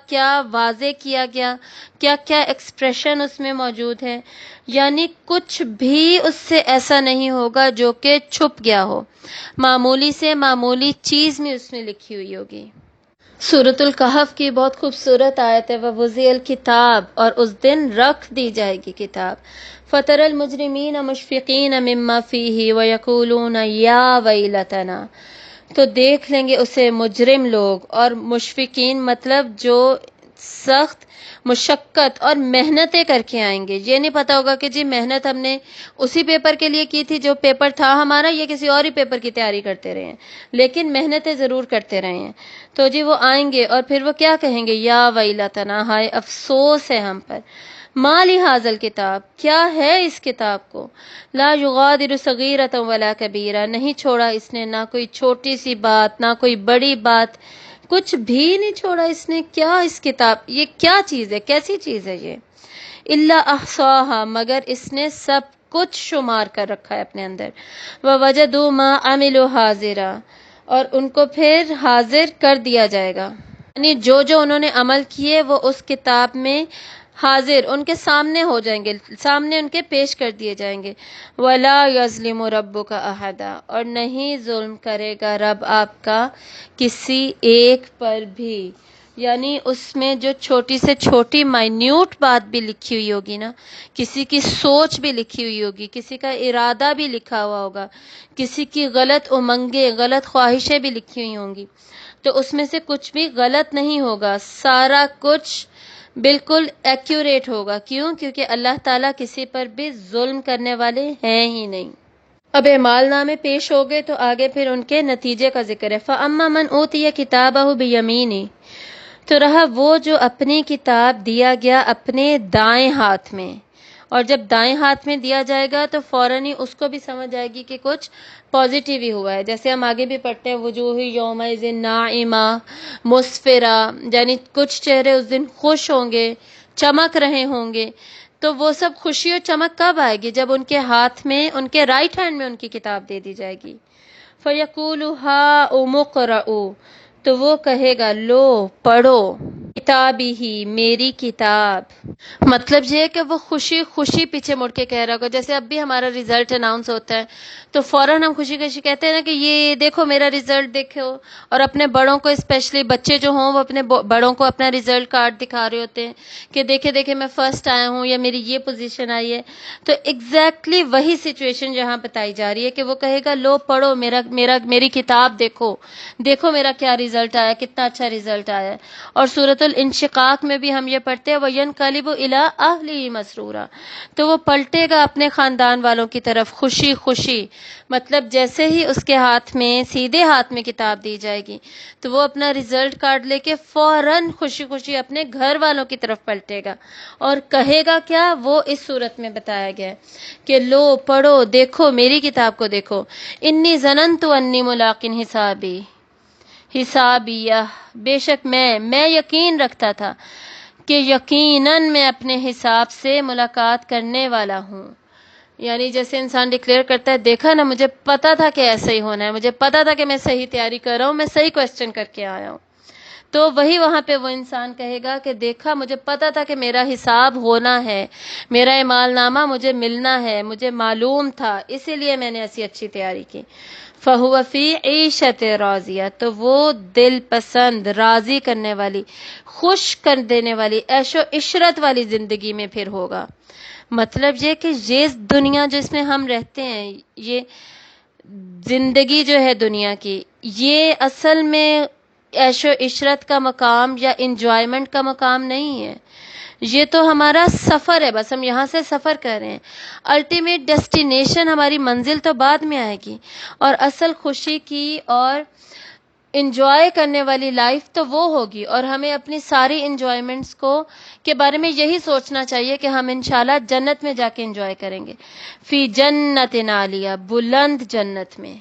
کیا واضح کیا گیا، کیا ایکسپریشن اس میں موجود ہے. یعنی کچھ بھی اس سے ایسا نہیں ہوگا جو کہ چھپ گیا ہو. معمولی سے معمولی چیز میں اس میں لکھی ہوئی ہوگی. سورۃ الکہف کی بہت خوبصورت آیت ہے، وَوُضِعَ الْکِتَابُ، اور اس دن رکھ دی جائے گی کتاب. فَتَرَى الْمُجْرِمِينَ مُشْفِقِينَ مِمَّا فِيهِ وَيَقُولُونَ يَا وَيْلَتَنَا، تو دیکھ لیں گے اسے مجرم لوگ، اور مشفقین مطلب جو سخت مشقت اور محنتیں کر کے آئیں گے. یہ نہیں پتا ہوگا کہ جی محنت ہم نے اسی پیپر کے لیے کی تھی جو پیپر تھا ہمارا، یہ کسی اور ہی پیپر کی تیاری کرتے رہے ہیں، لیکن محنتیں ضرور کرتے رہے ہیں. تو جی وہ آئیں گے اور پھر وہ کیا کہیں گے؟ یا ویلتنا، ہائے افسوس ہے ہم پر. ما لہذا الکتاب، کیا ہے اس کتاب کو؟ لا یغادر صغیرۃ ولا کبیرہ، نہیں چھوڑا اس نے نہ کوئی چھوٹی سی بات نہ کوئی بڑی بات، کچھ بھی نہیں چھوڑا اس نے. کیا اس کتاب، یہ کیا چیز ہے، کیسی چیز ہے یہ؟ الا احصاها، مگر اس نے سب کچھ شمار کر رکھا ہے اپنے اندر. ووجدوا ما عملوا حاضرا، اور ان کو پھر حاضر کر دیا جائے گا. یعنی جو انہوں نے عمل کیے وہ اس کتاب میں حاضر ان کے سامنے ہو جائیں گے، سامنے ان کے پیش کر دیے جائیں گے. وَلَا يَظْلِمُ رَبُّكَ أَحَدًا، اور نہیں ظلم کرے گا رب آپ کا کسی ایک پر بھی. یعنی اس میں جو چھوٹی سے چھوٹی مائنیوٹ بات بھی لکھی ہوئی ہوگی نا، کسی کی سوچ بھی لکھی ہوئی ہوگی، کسی کا ارادہ بھی لکھا ہوا ہوگا، کسی کی غلط امنگیں، غلط خواہشیں بھی لکھی ہوئی ہوں گی، تو اس میں سے کچھ بھی غلط نہیں ہوگا، سارا کچھ بالکل ایکوریٹ ہوگا. کیوں؟ کیونکہ اللہ تعالیٰ کسی پر بھی ظلم کرنے والے ہیں ہی نہیں. اب اعمال نامے پیش ہو گئے تو آگے پھر ان کے نتیجے کا ذکر ہے. فَأَمَّا مَنْ أُوتِيَ كِتَابَهُ بِيَمِينِهِ، تو رہا وہ جو اپنی کتاب دیا گیا اپنے دائیں ہاتھ میں. اور جب دائیں ہاتھ میں دیا جائے گا تو فوراً ہی اس کو بھی سمجھ آئے گی کہ کچھ پازیٹیو ہی ہوا ہے. جیسے ہم آگے بھی پڑھتے ہیں وجوہ یومئذ ناعمہ مسفرہ، یعنی کچھ چہرے اس دن خوش ہوں گے، چمک رہے ہوں گے. تو وہ سب خوشی اور چمک کب آئے گی؟ جب ان کے ہاتھ میں، ان کے رائٹ ہینڈ میں ان کی کتاب دے دی جائے گی. فَيَقُولُ هَاؤُمُ اقْرَءُوا، تو وہ کہے گا لو پڑھو، کتابی ہی میری کتاب۔ مطلب یہ ہے کہ وہ خوشی خوشی پیچھے مڑ کے کہہ رہا ہوگا، جیسے اب بھی ہمارا ریزلٹ اناؤنس ہوتا ہے تو فوراً ہم خوشی خوشی کہتے ہیں نا کہ یہ دیکھو میرا ریزلٹ دیکھو، اور اپنے بڑوں کو اسپیشلی بچے جو ہوں وہ اپنے بڑوں کو اپنا ریزلٹ کارڈ دکھا رہے ہوتے ہیں کہ دیکھے دیکھے میں فرسٹ آیا ہوں یا میری یہ پوزیشن آئی ہے۔ تو ایگزیکٹلی وہی سچویشن جہاں بتائی جا رہی ہے کہ وہ کہے گا لو پڑھو میری کتاب دیکھو، دیکھو میرا کیا ریزلٹ آیا، کتنا اچھا ریزلٹ آیا ہے۔ اور سورۃ الانشقاق میں بھی ہم یہ پڑھتے ہیں وَيَنْقَلِبُ إِلَىٰ أَهْلِهِ مَسْرُورًا، تو وہ پلٹے گا اپنے خاندان والوں کی طرف خوشی خوشی۔ مطلب جیسے ہی اس کے ہاتھ میں سیدھے ہاتھ میں کتاب دی جائے گی تو وہ اپنا ریزلٹ کارڈ لے کے فوراً خوشی خوشی اپنے گھر والوں کی طرف پلٹے گا اور کہے گا کیا، وہ اس صورت میں بتایا گیا ہے کہ لو پڑھو دیکھو میری کتاب کو دیکھو، انی ظننت انی ملاق حسابیہ، بے شک میں یقین رکھتا تھا کہ یقیناً میں اپنے حساب سے ملاقات کرنے والا ہوں۔ یعنی جیسے انسان ڈکلیئر کرتا ہے دیکھا نا مجھے پتا تھا کہ ایسا ہی ہونا ہے، مجھے پتا تھا کہ میں صحیح تیاری کر رہا ہوں، میں صحیح کوسچن کر کے آیا ہوں، تو وہی وہاں پہ وہ انسان کہے گا کہ دیکھا مجھے پتا تھا کہ میرا حساب ہونا ہے، میرا اعمال نامہ مجھے ملنا ہے، مجھے معلوم تھا، اسی لیے میں نے ایسی اچھی تیاری کی۔ فَهُوَ فِي عِيشَةٍ رَاضِيَةٍ، تو وہ دل پسند، راضی کرنے والی، خوش کر دینے والی، عیش و عشرت والی زندگی میں پھر ہوگا۔ مطلب یہ کہ یہ دنیا جس میں ہم رہتے ہیں، یہ زندگی جو ہے دنیا کی، یہ اصل میں عیش و عشرت کا مقام یا انجوائمنٹ کا مقام نہیں ہے، یہ تو ہمارا سفر ہے، بس ہم یہاں سے سفر کر رہے ہیں، الٹیمیٹ ڈیسٹینیشن ہماری منزل تو بعد میں آئے گی، اور اصل خوشی کی اور انجوائے کرنے والی لائف تو وہ ہوگی، اور ہمیں اپنی ساری انجوائمنٹس کو کے بارے میں یہی سوچنا چاہیے کہ ہم انشاءاللہ جنت میں جا کے انجوائے کریں گے۔ فی جنت عالیہ، بلند جنت میں،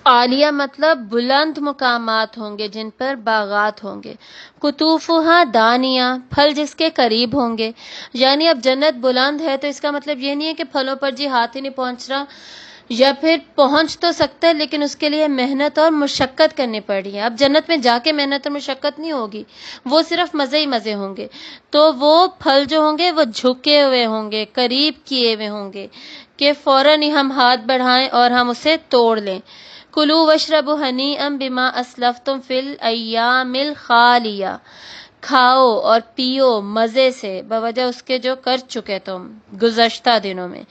عالیہ مطلب بلند مقامات ہوں گے جن پر باغات ہوں گے، قطوفہا دانیہ، پھل جس کے قریب ہوں گے۔ یعنی اب جنت بلند ہے تو اس کا مطلب یہ نہیں ہے کہ پھلوں پر جی ہاتھ ہی نہیں پہنچ رہا، یا پھر پہنچ تو سکتا ہے لیکن اس کے لیے محنت اور مشقت کرنی پڑ رہی ہے۔ اب جنت میں جا کے محنت اور مشقت نہیں ہوگی، وہ صرف مزے ہی مزے ہوں گے، تو وہ پھل جو ہوں گے وہ جھکے ہوئے ہوں گے، قریب کیے ہوئے ہوں گے کہ فوراً ہی ہم ہاتھ بڑھائیں اور ہم اسے توڑ لیں۔ کلوا واشربوا ہنیئا بما اسلفتم فی الایام الخالیہ، کھاؤ اور پیو مزے سے بوجہ اس کے جو کر چکے تم گزشتہ دنوں میں،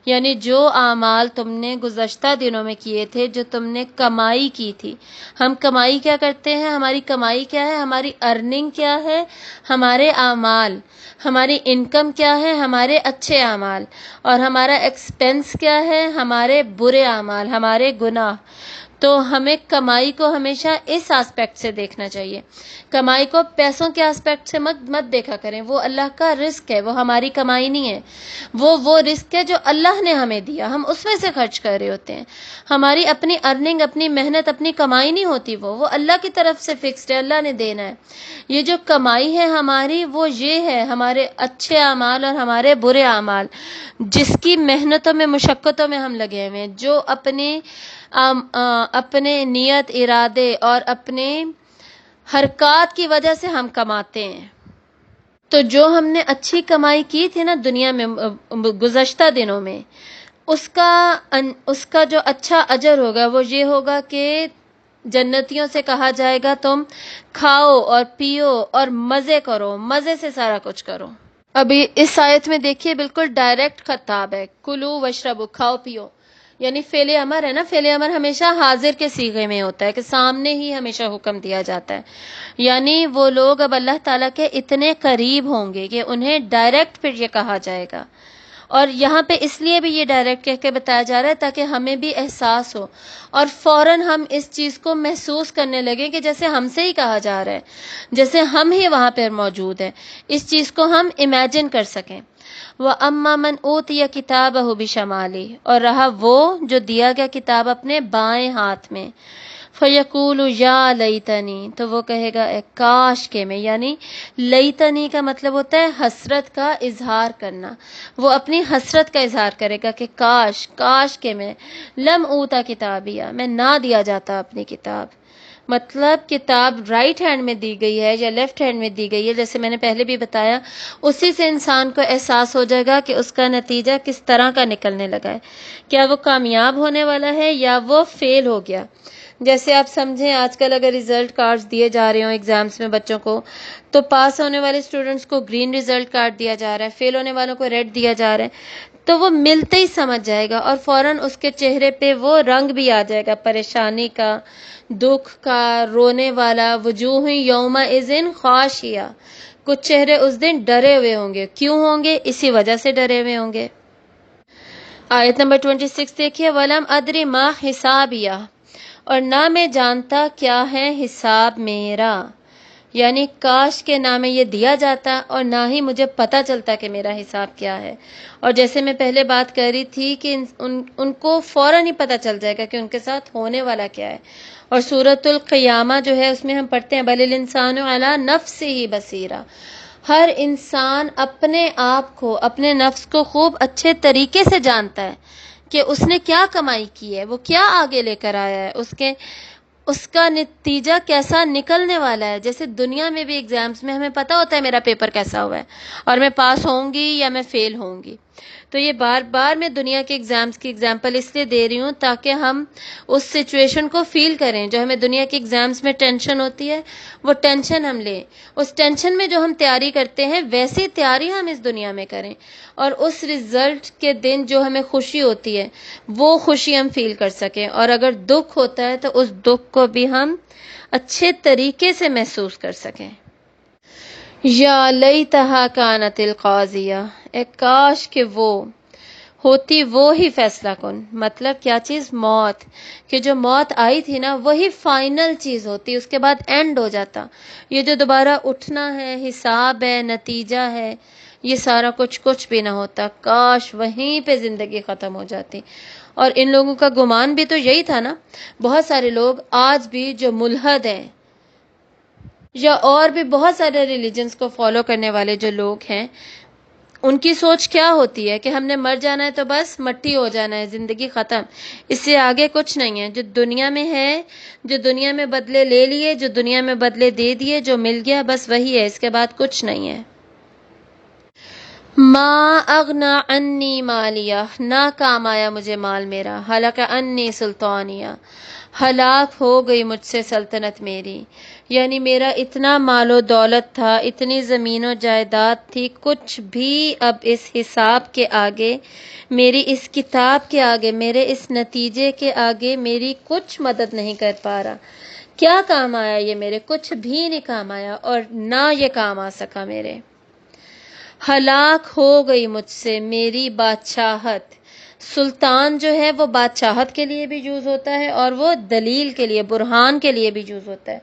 یعنی جو اعمال تم نے گزشتہ دنوں میں کیے تھے، جو تم نے کمائی کی تھی۔ ہم کمائی کیا کرتے ہیں، ہماری کمائی کیا ہے، ہماری ارننگ کیا ہے، ہمارے اعمال، ہماری انکم کیا ہے، ہمارے اچھے اعمال، اور ہمارا ایکسپینس کیا ہے، ہمارے برے اعمال، ہمارے گناہ۔ تو ہمیں کمائی کو ہمیشہ اس آسپیکٹ سے دیکھنا چاہیے، کمائی کو پیسوں کے آسپیکٹ سے مت دیکھا کریں، وہ اللہ کا رزق ہے، وہ ہماری کمائی نہیں ہے، وہ رزق ہے جو اللہ نے ہمیں دیا، ہم اس میں سے خرچ کر رہے ہوتے ہیں، ہماری اپنی ارننگ، اپنی محنت، اپنی کمائی نہیں ہوتی، وہ اللہ کی طرف سے فکسڈ ہے، اللہ نے دینا ہے۔ یہ جو کمائی ہے ہماری، وہ یہ ہے ہمارے اچھے اعمال اور ہمارے برے اعمال، جس کی محنتوں میں مشقتوں میں ہم لگے ہوئے ہیں، جو اپنے نیت، ارادے اور اپنے حرکات کی وجہ سے ہم کماتے ہیں۔ تو جو ہم نے اچھی کمائی کی تھی نا دنیا میں گزشتہ دنوں میں، اس کا جو اچھا اجر ہوگا وہ یہ ہوگا کہ جنتیوں سے کہا جائے گا تم کھاؤ اور پیو اور مزے کرو، مزے سے سارا کچھ کرو۔ ابھی اس آیت میں دیکھیے بالکل ڈائریکٹ خطاب ہے، کلو واشربو، کھاؤ پیو، یعنی فعل امر ہے نا، فعل امر ہمیشہ حاضر کے صیغے میں ہوتا ہے کہ سامنے ہی ہمیشہ حکم دیا جاتا ہے، یعنی وہ لوگ اب اللہ تعالیٰ کے اتنے قریب ہوں گے کہ انہیں ڈائریکٹ پھر یہ کہا جائے گا، اور یہاں پہ اس لیے بھی یہ ڈائریکٹ کہہ کے بتایا جا رہا ہے تاکہ ہمیں بھی احساس ہو اور فوراً ہم اس چیز کو محسوس کرنے لگیں کہ جیسے ہم سے ہی کہا جا رہا ہے، جیسے ہم ہی وہاں پہ موجود ہیں، اس چیز کو ہم امیجن کر سکیں۔ وَأَمَّا مَنْ أُوتِيَ كِتَابَهُ بِشَمَالِهِ، اور رہا وہ جو دیا گیا کتاب اپنے بائیں ہاتھ میں، فیقول یا لیتنی، تو وہ کہے گا اے کاش کے میں، یعنی لیتنی کا مطلب ہوتا ہے حسرت کا اظہار کرنا، وہ اپنی حسرت کا اظہار کرے گا کہ کاش کاش کے میں لم اوتا کتابیہ، میں نہ دیا جاتا اپنی کتاب. مطلب کتاب رائٹ ہینڈ میں دی گئی ہے یا لیفٹ ہینڈ میں دی گئی ہے، جیسے میں نے پہلے بھی بتایا، اسی سے انسان کو احساس ہو جائے گا کہ اس کا نتیجہ کس طرح کا نکلنے لگا ہے، کیا وہ کامیاب ہونے والا ہے یا وہ فیل ہو گیا. جیسے آپ سمجھیں آج کل اگر ریزلٹ کارڈز دیے جا رہے ہوں ایگزامس میں بچوں کو، تو پاس ہونے والے اسٹوڈنٹس کو گرین ریزلٹ کارڈ دیا جا رہا ہے، فیل ہونے والوں کو ریڈ دیا جا رہا ہے، تو وہ ملتے ہی سمجھ جائے گا اور فوراً اس کے چہرے پہ وہ رنگ بھی آ جائے گا، پریشانی کا، دکھ کا، رونے والا. وجوہ یومئذ خاشعہ، کچھ چہرے اس دن ڈرے ہوئے ہوں گے. کیوں ہوں گے؟ اسی وجہ سے ڈرے ہوئے ہوں گے. آیت نمبر 26 دیکھیے، وَلَمْ أَدْرِ مَا حِسَابِيَهْ، اور نہ میں جانتا کیا ہے حساب میرا، یعنی کاش کے نہ میں یہ دیا جاتا اور نہ ہی مجھے پتہ چلتا کہ میرا حساب کیا ہے. اور جیسے میں پہلے بات کر رہی تھی کہ ان کو فوراً ہی پتہ چل جائے گا کہ ان کے ساتھ ہونے والا کیا ہے. اور سورۃ القیامہ جو ہے اس میں ہم پڑھتے ہیں بل الانسان علی نفسہ بصیرہ، ہر انسان اپنے آپ کو، اپنے نفس کو خوب اچھے طریقے سے جانتا ہے کہ اس نے کیا کمائی کی ہے، وہ کیا آگے لے کر آیا ہے، اس کا نتیجہ کیسا نکلنے والا ہے. جیسے دنیا میں بھی ایگزامس میں ہمیں پتہ ہوتا ہے میرا پیپر کیسا ہوا ہے اور میں پاس ہوں گی یا میں فیل ہوں گی. تو یہ بار بار میں دنیا کے ایگزامس کی ایگزامپل اس لیے دے رہی ہوں تاکہ ہم اس سچویشن کو فیل کریں. جو ہمیں دنیا کے ایگزامس میں ٹینشن ہوتی ہے وہ ٹینشن ہم لیں، اس ٹینشن میں جو ہم تیاری کرتے ہیں ویسی تیاری ہم اس دنیا میں کریں، اور اس رزلٹ کے دن جو ہمیں خوشی ہوتی ہے وہ خوشی ہم فیل کر سکیں، اور اگر دکھ ہوتا ہے تو اس دکھ کو بھی ہم اچھے طریقے سے محسوس کر سکیں. یا لیتہا کانت القاضیہ، اے کاش کہ وہ ہوتی وہ ہی فیصلہ کن. مطلب کیا چیز؟ موت. کہ جو موت آئی تھی نا وہی فائنل چیز ہوتی، اس کے بعد اینڈ ہو جاتا. یہ جو دوبارہ اٹھنا ہے، حساب ہے، نتیجہ ہے، یہ سارا کچھ بھی نہ ہوتا. کاش وہیں پہ زندگی ختم ہو جاتی. اور ان لوگوں کا گمان بھی تو یہی تھا نا. بہت سارے لوگ آج بھی جو ملحد ہیں یا اور بھی بہت سارے ریلیجنز کو فالو کرنے والے جو لوگ ہیں، ان کی سوچ کیا ہوتی ہے کہ ہم نے مر جانا ہے تو بس مٹی ہو جانا ہے، زندگی ختم، اس سے آگے کچھ نہیں ہے. جو دنیا میں ہے، جو دنیا میں بدلے لے لیے، جو دنیا میں بدلے دے دیے، جو مل گیا بس وہی ہے، اس کے بعد کچھ نہیں ہے. ما اغنا انی مالیہ، نہ کام آیا مجھے مال میرا. ہلاک انی سلطانیہ، ہلاک ہو گئی مجھ سے سلطنت میری. یعنی میرا اتنا مال و دولت تھا، اتنی زمین و جائیداد تھی، کچھ بھی اب اس حساب کے آگے، میری اس کتاب کے آگے، میرے اس نتیجے کے آگے میری کچھ مدد نہیں کر پا رہا. کیا کام آیا یہ میرے؟ کچھ بھی نہیں کام آیا، اور نہ یہ کام آ سکا میرے. ہلاک ہو گئی مجھ سے میری بادشاہت. سلطان جو ہے وہ بادشاہت کے لیے بھی یوز ہوتا ہے اور وہ دلیل کے لیے، برہان کے لیے بھی یوز ہوتا ہے.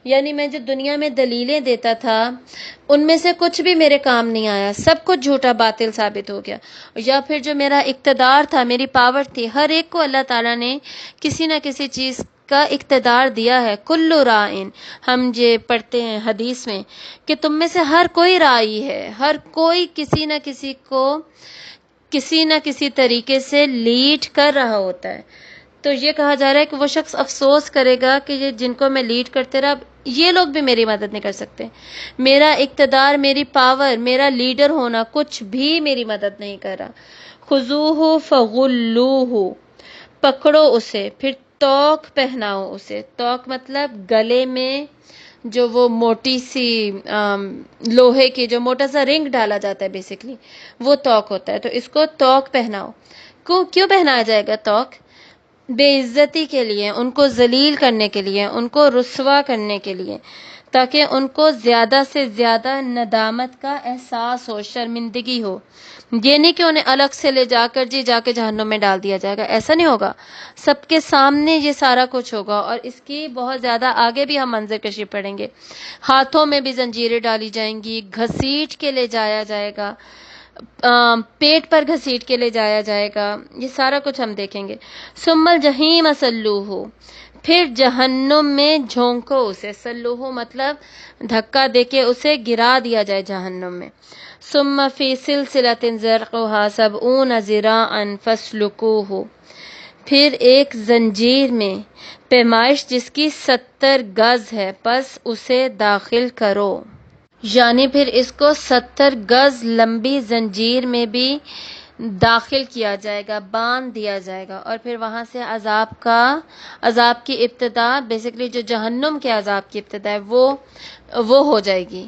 یعنی میں جو دنیا میں دلیلیں دیتا تھا ان میں سے کچھ بھی میرے کام نہیں آیا، سب کچھ جھوٹا باطل ثابت ہو گیا. یا پھر جو میرا اقتدار تھا، میری پاور تھی، ہر ایک کو اللہ تعالیٰ نے کسی نہ کسی چیز کا اقتدار دیا ہے. کل رائن، ہم یہ پڑھتے ہیں حدیث میں کہ تم میں سے ہر کوئی رائی ہے، ہر کوئی کسی نہ کسی کو کسی نہ کسی طریقے سے لیڈ کر رہا ہوتا ہے. تو یہ کہا جا رہا ہے کہ وہ شخص افسوس کرے گا کہ یہ جن کو میں لیڈ کرتے رہا، یہ لوگ بھی میری مدد نہیں کر سکتے. میرا اقتدار، میری پاور، میرا لیڈر ہونا کچھ بھی میری مدد نہیں کر رہا. خذوہ فغلوہ، پکڑو اسے پھر توق پہناؤ اسے. توق مطلب گلے میں جو وہ موٹی سی لوہے کی جو موٹا سا رنگ ڈالا جاتا ہے بیسیکلی، وہ توق ہوتا ہے. تو اس کو توق پہناؤ. کیوں پہنایا جائے گا توق؟ بے عزتی کے لیے، ان کو ذلیل کرنے کے لیے، ان کو رسوا کرنے کے لیے، تاکہ ان کو زیادہ سے زیادہ ندامت کا احساس ہو، شرمندگی ہو. یہ نہیں کہ انہیں الگ سے لے جا کے جہنم میں ڈال دیا جائے گا، ایسا نہیں ہوگا. سب کے سامنے یہ سارا کچھ ہوگا. اور اس کی بہت زیادہ آگے بھی ہم منظر کشی پڑھیں گے. ہاتھوں میں بھی زنجیریں ڈالی جائیں گی، گھسیٹ کے لے جایا جائے گا، پیٹ پر گھسیٹ کے لے جایا جائے گا. یہ سارا کچھ ہم دیکھیں گے. ثم الجحیم صلوہ، پھر جہنم میں جھونکو اسے، سلوہو مطلب دھکا دے کے اسے گرا دیا جائے جہنم میں. ثم فی سلسلۃ ذرعها 70 ذراعا فاسلکوہ، پھر ایک زنجیر میں پیمائش جس کی 70 گز ہے، پس اسے داخل کرو. یعنی پھر اس کو 70 گز لمبی زنجیر میں بھی داخل کیا جائے گا، باندھ دیا جائے گا، اور پھر وہاں سے عذاب کی ابتدا، بیسیکلی جو جہنم کے عذاب کی ابتدا ہے وہ ہو جائے گی.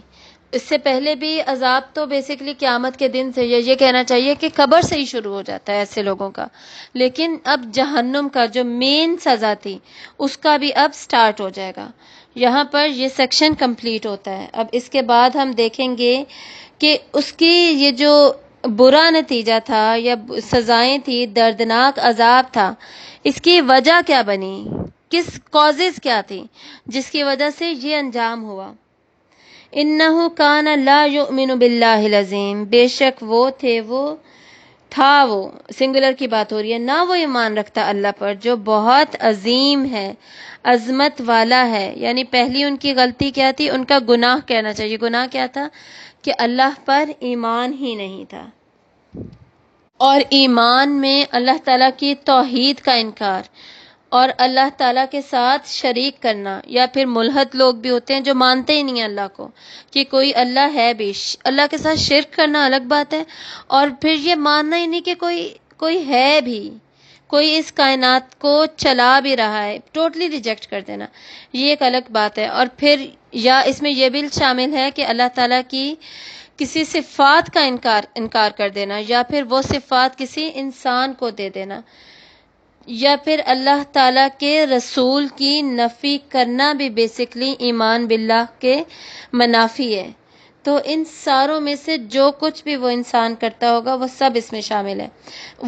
اس سے پہلے بھی عذاب تو بیسیکلی قیامت کے دن سے، یہ کہنا چاہیے کہ قبر سے ہی شروع ہو جاتا ہے ایسے لوگوں کا، لیکن اب جہنم کا جو مین سزا تھی اس کا بھی اب سٹارٹ ہو جائے گا. یہاں پر یہ سیکشن کمپلیٹ ہوتا ہے. اب اس کے بعد ہم دیکھیں گے کہ اس کی یہ جو برا نتیجہ تھا یا سزائیں تھی، دردناک عذاب تھا، اس کی وجہ کیا بنی، کس کازز کیا تھی جس کی وجہ سے یہ انجام ہوا. انہ کان لا یؤمن باللہ العظیم، بے شک وہ سنگولر کی بات ہو رہی ہے، نہ وہ ایمان رکھتا اللہ پر جو بہت عظیم ہے، عظمت والا ہے. یعنی پہلی ان کی غلطی کیا تھی، ان کا گناہ کہنا چاہیے. گناہ کیا تھا کہ اللہ پر ایمان ہی نہیں تھا، اور ایمان میں اللہ تعالیٰ کی توحید کا انکار اور اللہ تعالیٰ کے ساتھ شریک کرنا. یا پھر ملحد لوگ بھی ہوتے ہیں جو مانتے ہی نہیں ہیں اللہ کو کہ کوئی اللہ ہے بھی، اللہ کے ساتھ شرک کرنا الگ بات ہے، اور پھر یہ ماننا ہی نہیں کہ کوئی ہے بھی، کوئی اس کائنات کو چلا بھی رہا ہے، ٹوٹلی ریجیکٹ کر دینا، یہ ایک الگ بات ہے. اور پھر یا اس میں یہ بھی شامل ہے کہ اللہ تعالیٰ کی کسی صفات کا انکار کر دینا، یا پھر وہ صفات کسی انسان کو دے دینا، یا پھر اللہ تعالیٰ کے رسول کی نفی کرنا بھی بیسکلی ایمان باللہ کے منافی ہے. تو ان ساروں میں سے جو کچھ بھی وہ انسان کرتا ہوگا وہ سب اس میں شامل ہے،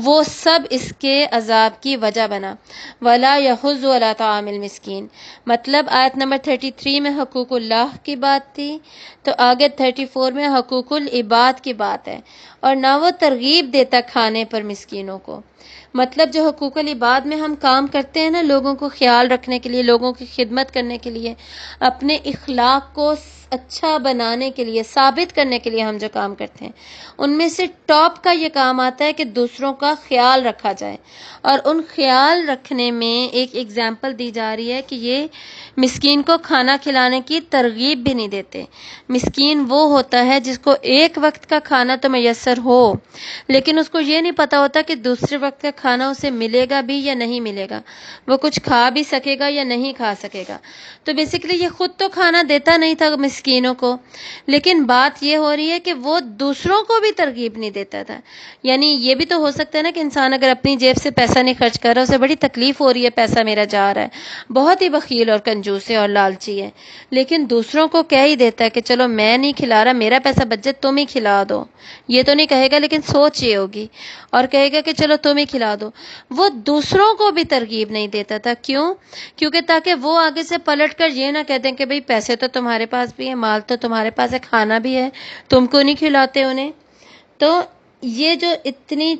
وہ سب اس کے عذاب کی وجہ بنا. وَلَا يَحُضُّ عَلَىٰ طَعَامِ الْمِسْكِينِ، مطلب آیت نمبر 33 میں حقوق اللہ کی بات تھی، تو آگے 34 میں حقوق العباد کی بات ہے، اور نہ وہ ترغیب دیتا کھانے پر مسکینوں کو. مطلب جو حقوق العباد میں ہم کام کرتے ہیں نا، لوگوں کو خیال رکھنے کے لیے، لوگوں کی خدمت کرنے کے لیے، اپنے اخلاق کو اچھا بنانے کے لیے، ثابت کرنے کے لیے ہم جو کام کرتے ہیں، ان میں سے ٹاپ کا یہ کام آتا ہے کہ دوسروں کا خیال رکھا جائے. اور ان خیال رکھنے میں ایک ایگزامپل دی جا رہی ہے کہ یہ مسکین کو کھانا کھلانے کی ترغیب بھی نہیں دیتے. مسکین وہ ہوتا ہے جس کو ایک وقت کا کھانا تو میسر ہو، لیکن اس کو یہ نہیں پتا ہوتا کہ دوسرے وقت کا کھانا اسے ملے گا بھی یا نہیں ملے گا، وہ کچھ کھا بھی سکے گا یا نہیں کھا سکے گا. تو بیسیکلی یہ خود تو کھانا دیتا نہیں تھا مسکینوں کو، لیکن بات یہ ہو رہی ہے کہ وہ دوسروں کو بھی ترغیب نہیں دیتا تھا. یعنی یہ بھی تو ہو سکتا ہے نا کہ انسان اگر اپنی جیب سے پیسہ نہیں خرچ کر رہا، اسے بڑی تکلیف ہو رہی ہے، پیسہ میرا جا رہا ہے، بہت ہی بخیل اور کنجوس ہے اور لالچی ہے، لیکن دوسروں کو کہہ ہی دیتا ہے کہ چلو میں نہیں کھلا رہا، میرا پیسہ بچ جائے تم ہی کھلا دو. یہ تو نہیں کہے گا، لیکن سوچ یہ ہوگی، اور کہے گا کہ چلو تم ہی کھلا دو. وہ دوسروں کو بھی ترغیب نہیں دیتا تھا. کیوں؟ کیونکہ تاکہ وہ آگے سے پلٹ کر یہ نہ کہہ دیں کہ بھئی پیسے تو تمہارے پاس بھی ہیں، مال تو تمہارے پاس ہے، کھانا بھی ہے، تم کو نہیں کھلاتے انہیں. تو یہ جو اتنی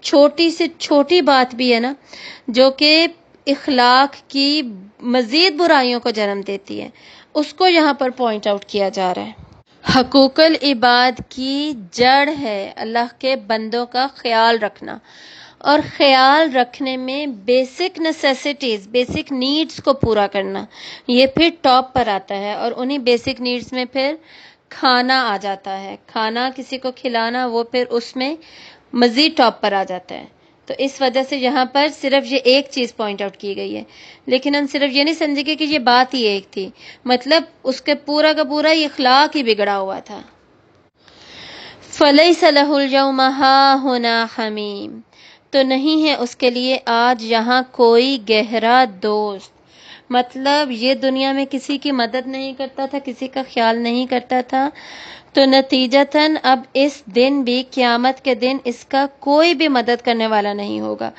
چھوٹی سے چھوٹی بات بھی ہے نا، جو کہ اخلاق کی مزید برائیوں کو جنم دیتی ہے، اس کو یہاں پر پوائنٹ آؤٹ کیا جا رہا ہے. حقوق العباد کی جڑ ہے اللہ کے بندوں کا خیال رکھنا، اور خیال رکھنے میں بیسک نیسیسٹیز، بیسک نیڈز کو پورا کرنا، یہ پھر ٹاپ پر آتا ہے. اور انہی بیسک نیڈز میں پھر کھانا آ جاتا ہے، کھانا کسی کو کھلانا، وہ پھر اس میں مزید ٹاپ پر آ جاتا ہے. تو اس وجہ سے یہاں پر صرف یہ ایک چیز پوائنٹ آؤٹ کی گئی ہے، لیکن ہم صرف یہ نہیں سمجھے گے کہ یہ بات ہی ایک تھی، مطلب اس کے پورا کا پورا اخلاق ہی بگڑا ہوا تھا. فَلَيْسَ لَهُ الْيَوْمَ هَاهُنَا حَمِيمٌ، تو نہیں ہے اس کے لیے آج یہاں کوئی گہرا دوست. مطلب یہ دنیا میں کسی کی مدد نہیں کرتا تھا، کسی کا خیال نہیں کرتا تھا، تو نتیجتاً اب اس دن بھی، قیامت کے دن، اس کا کوئی بھی مدد کرنے والا نہیں ہوگا،